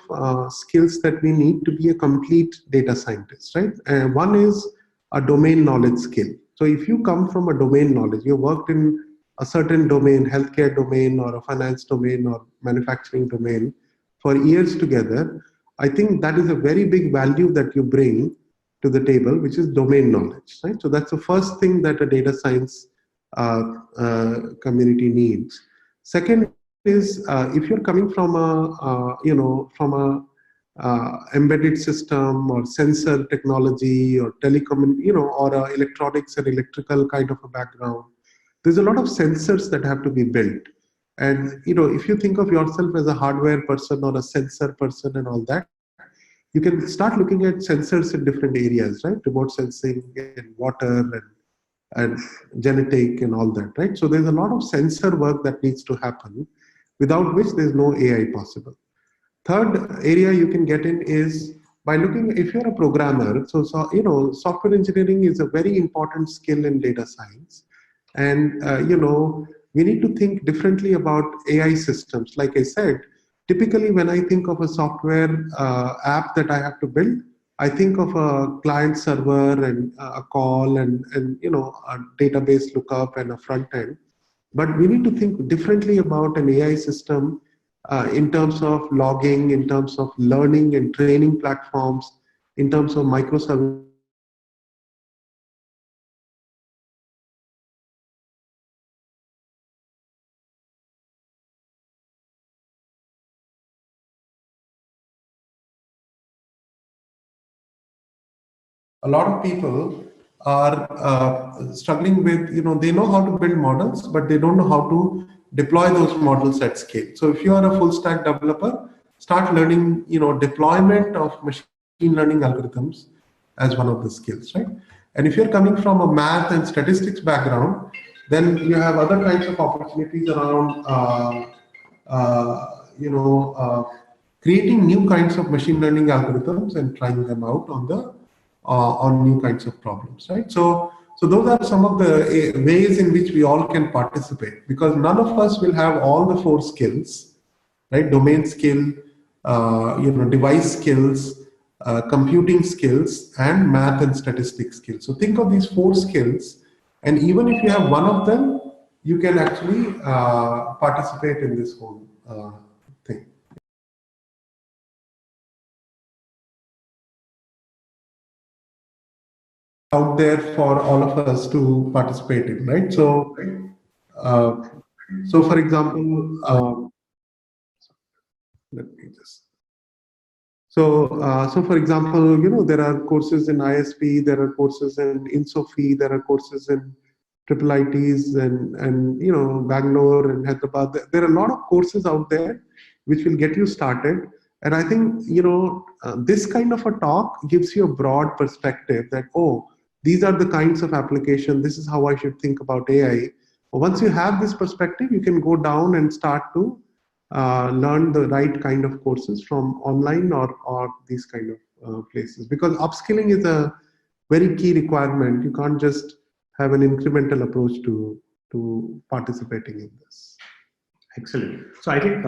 skills that we need to be a complete data scientist, right? One is a domain knowledge skill. So if you come from a domain knowledge, you worked in a certain domain, healthcare domain or a finance domain or manufacturing domain for years together, I think that is a very big value that you bring to the table, which is domain knowledge, right? So that's the first thing that a data science community needs. Second is if you're coming from a embedded system or sensor technology or telecom, or electronics and electrical kind of a background, there's a lot of sensors that have to be built. And if you think of yourself as a hardware person or a sensor person and all that, you can start looking at sensors in different areas, right? Remote sensing and water and genetic and all that, right? So there's a lot of sensor work that needs to happen, without which there's no AI possible. Third area you can get in is by looking, if you're a programmer, so you know, software engineering is a very important skill in data science. And, you know, we need to think differently about AI systems. Like I said, typically when I think of a software app that I have to build, I think of a client server and a call and you know, a database lookup and a front end. But we need to think differently about an AI system in terms of logging, in terms of learning and training platforms, in terms of microservices. A lot of people are struggling with, you know, they know how to build models, but they don't know how to deploy those models at scale. So if you are a full stack developer, start learning, you know, deployment of machine learning algorithms as one of the skills, right? And if you're coming from a math and statistics background, then you have other kinds of opportunities around, you know, creating new kinds of machine learning algorithms and trying them out on new kinds of problems, right? So those are some of the ways in which we all can participate, because none of us will have all the 4 skills, right? Domain skill, you know, device skills, computing skills, and math and statistics skills. So think of these 4 skills, and even if you have one of them, you can actually participate in this whole thing. Out there for all of us to participate in, right? So, for example, let me just. So for example, you know, there are courses in ISP, there are courses in INSOFI, there are courses in triple ITs and you know, Bangalore and Hyderabad. There are a lot of courses out there which will get you started. And I think, you know, this kind of a talk gives you a broad perspective that, oh, these are the kinds of application. This is how I should think about AI. Once you have this perspective, you can go down and start to learn the right kind of courses from online or these kind of places. Because upskilling is a very key requirement. You can't just have an incremental approach to participating in this. Excellent. So I think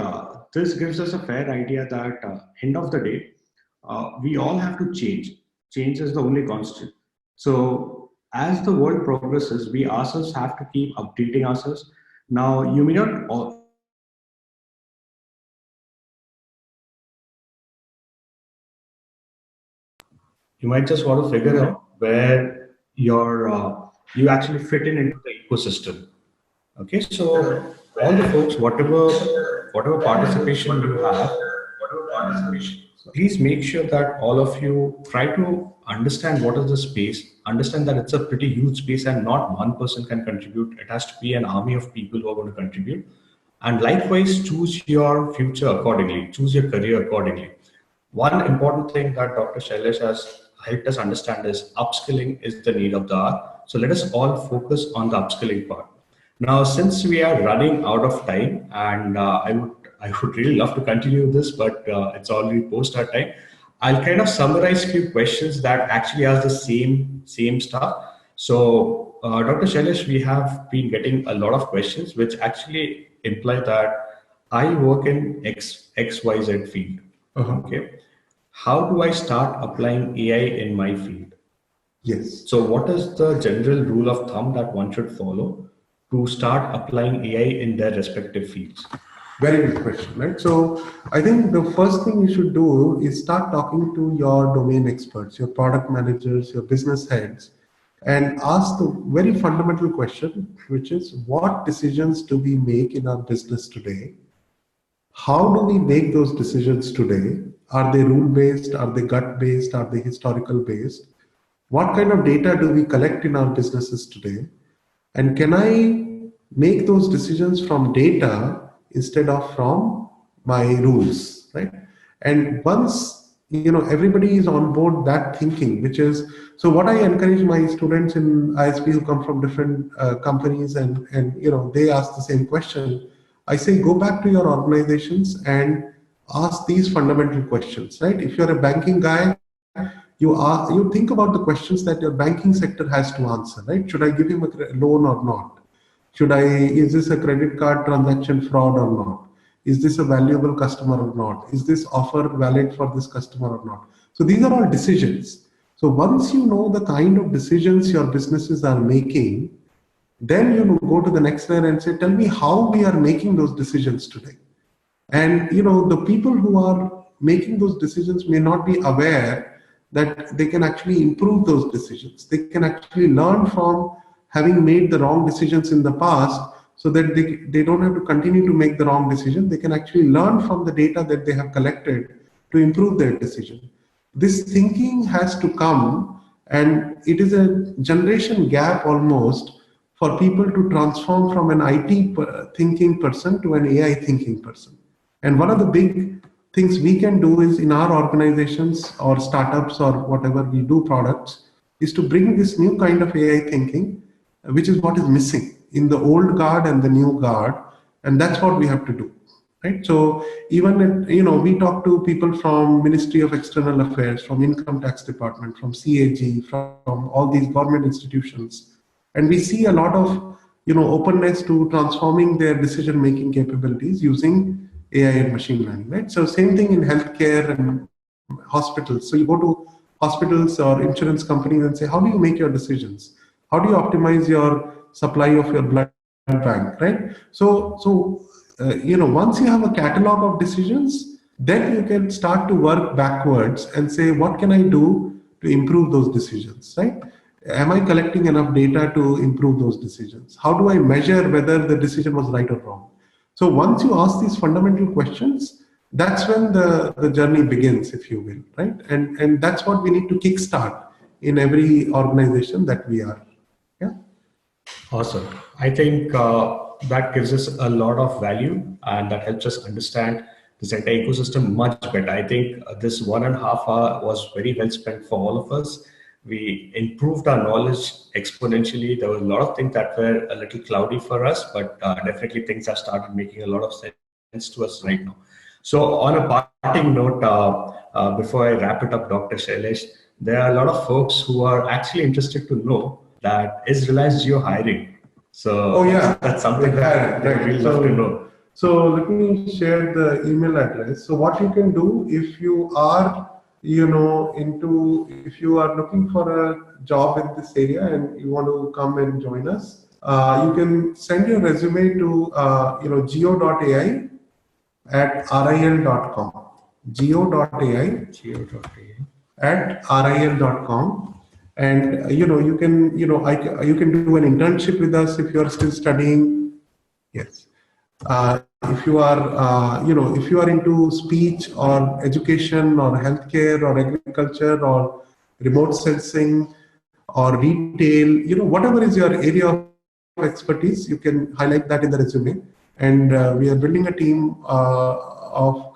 this gives us a fair idea that end of the day, we all have to change. Change is the only constant. So as the world progresses, we ourselves have to keep updating ourselves. Now, you may not you might just want to figure out where you actually fit into the ecosystem. Okay, so all the folks, whatever participation you have, please make sure that all of you try to understand what is the space, understand that it's a pretty huge space and not one person can contribute. It has to be an army of people who are going to contribute. And likewise, choose your future accordingly, choose your career accordingly. One important thing that Dr. Shailesh has helped us understand is upskilling is the need of the hour. So let us all focus on the upskilling part. Now, since we are running out of time, and I would really love to continue this, but it's already post our time. I'll kind of summarize a few questions that actually ask the same stuff. So, Dr. Shailesh, we have been getting a lot of questions which actually imply that I work in XYZ field. Okay. How do I start applying AI in my field? Yes. So what is the general rule of thumb that one should follow to start applying AI in their respective fields? Very good question, right? So I think the first thing you should do is start talking to your domain experts, your product managers, your business heads, and ask the very fundamental question, which is, what decisions do we make in our business today? How do we make those decisions today? Are they rule-based? Are they gut-based? Are they historical-based? What kind of data do we collect in our businesses today? And can I make those decisions from data instead of from my rules, right? And once, you know, everybody is on board that thinking, which is, so what I encourage my students in ISP who come from different companies and you know, they ask the same question. I say, go back to your organizations and ask these fundamental questions, right? If you're a banking guy, you think about the questions that your banking sector has to answer, right? Should I give him a loan or not? Is this a credit card transaction fraud or not? Is this a valuable customer or not? Is this offer valid for this customer or not? So these are all decisions. So once you know the kind of decisions your businesses are making, then you go to the next layer and say, tell me how we are making those decisions today. And the people who are making those decisions may not be aware that they can actually improve those decisions. They can actually learn from having made the wrong decisions in the past, so that they don't have to continue to make the wrong decision. They can actually learn from the data that they have collected to improve their decision. This thinking has to come, and it is a generation gap almost for people to transform from an IT thinking person to an AI thinking person. And one of the big things we can do is, in our organizations or startups or whatever we do products, is to bring this new kind of AI thinking, which is what is missing in the old guard and the new guard. And that's what we have to do, right? So even, we talk to people from Ministry of External Affairs, from Income Tax Department, from CAG, from all these government institutions. And we see a lot of, openness to transforming their decision-making capabilities using AI and machine learning, right? So same thing in healthcare and hospitals. So you go to hospitals or insurance companies and say, how do you make your decisions? How do you optimize your supply of your blood bank, right? So once you have a catalog of decisions, then you can start to work backwards and say, what can I do to improve those decisions, right? Am I collecting enough data to improve those decisions? How do I measure whether the decision was right or wrong? So once you ask these fundamental questions, that's when the journey begins, if you will, right? And that's what we need to kickstart in every organization that we are. Yeah. Awesome. I think that gives us a lot of value, and that helps us understand this entire ecosystem much better. I think this 1.5 hours was very well spent for all of us. We improved our knowledge exponentially. There were a lot of things that were a little cloudy for us, but definitely things have started making a lot of sense to us right now. So on a parting note, before I wrap it up, Dr. Shailesh, there are a lot of folks who are actually interested to know that is Reliance Jio hiring. So that's something that we'd love to know. So let me share the email address. So what you can do, if you are if you are looking for a job in this area and you want to come and join us, you can send your resume to jio.ai at ril.com. Jio.ai at ril.com. And you can you can do an internship with us if you are still studying. Yes. If you are if you are into speech or education or healthcare or agriculture or remote sensing or retail, whatever is your area of expertise, you can highlight that in the resume. And we are building a team of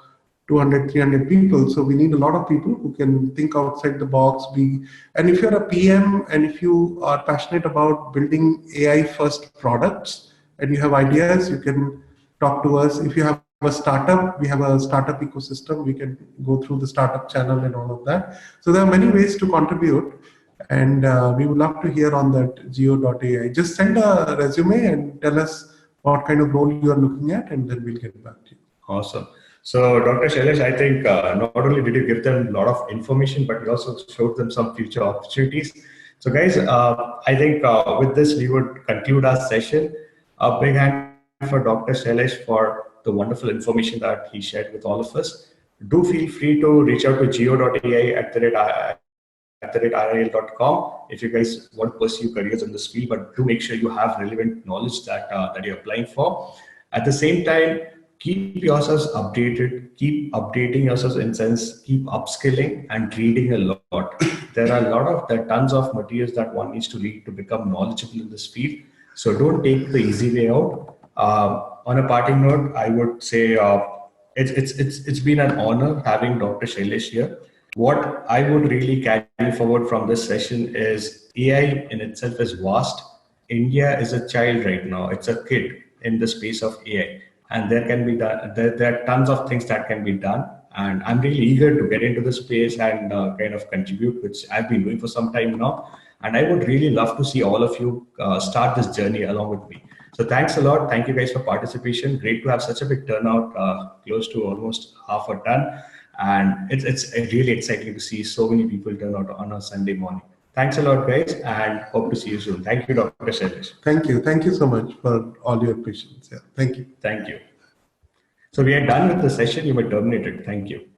200, 300 people. So we need a lot of people who can think outside the box. And if you're a PM and if you are passionate about building AI first products and you have ideas, you can talk to us. If you have a startup, we have a startup ecosystem. We can go through the startup channel and all of that. So there are many ways to contribute, and we would love to hear on that jio.ai. Just send a resume and tell us what kind of role you are looking at, and then we'll get back to you. Awesome. So Dr. Shailesh, I think not only did you give them a lot of information, but you also showed them some future opportunities. So guys, I think with this, we would conclude our session. A big hand for Dr. Shailesh for the wonderful information that he shared with all of us. Do feel free to reach out to jio.ai at ril.com if you guys want to pursue careers in this field, but do make sure you have relevant knowledge that you're applying for. At the same time, keep yourselves updated, keep updating yourselves in sense, keep upskilling and reading a lot. There are tons of materials that one needs to read to become knowledgeable in this field. So don't take the easy way out. On a parting note, I would say it's been an honor having Dr. Shailesh here. What I would really carry forward from this session is AI in itself is vast. India is a child right now. It's a kid in the space of AI. And there can be done, there are tons of things that can be done. And I'm really eager to get into this space and kind of contribute, which I've been doing for some time now. And I would really love to see all of you start this journey along with me. So thanks a lot. Thank you guys for participation. Great to have such a big turnout, close to almost half a ton. And it's really exciting to see so many people turn out on a Sunday morning. Thanks a lot, guys, and hope to see you soon. Thank you, Dr. Shailesh. Thank you. Thank you so much for all your patience. Yeah. Thank you. Thank you. So we are done with the session. You may terminate it. Thank you.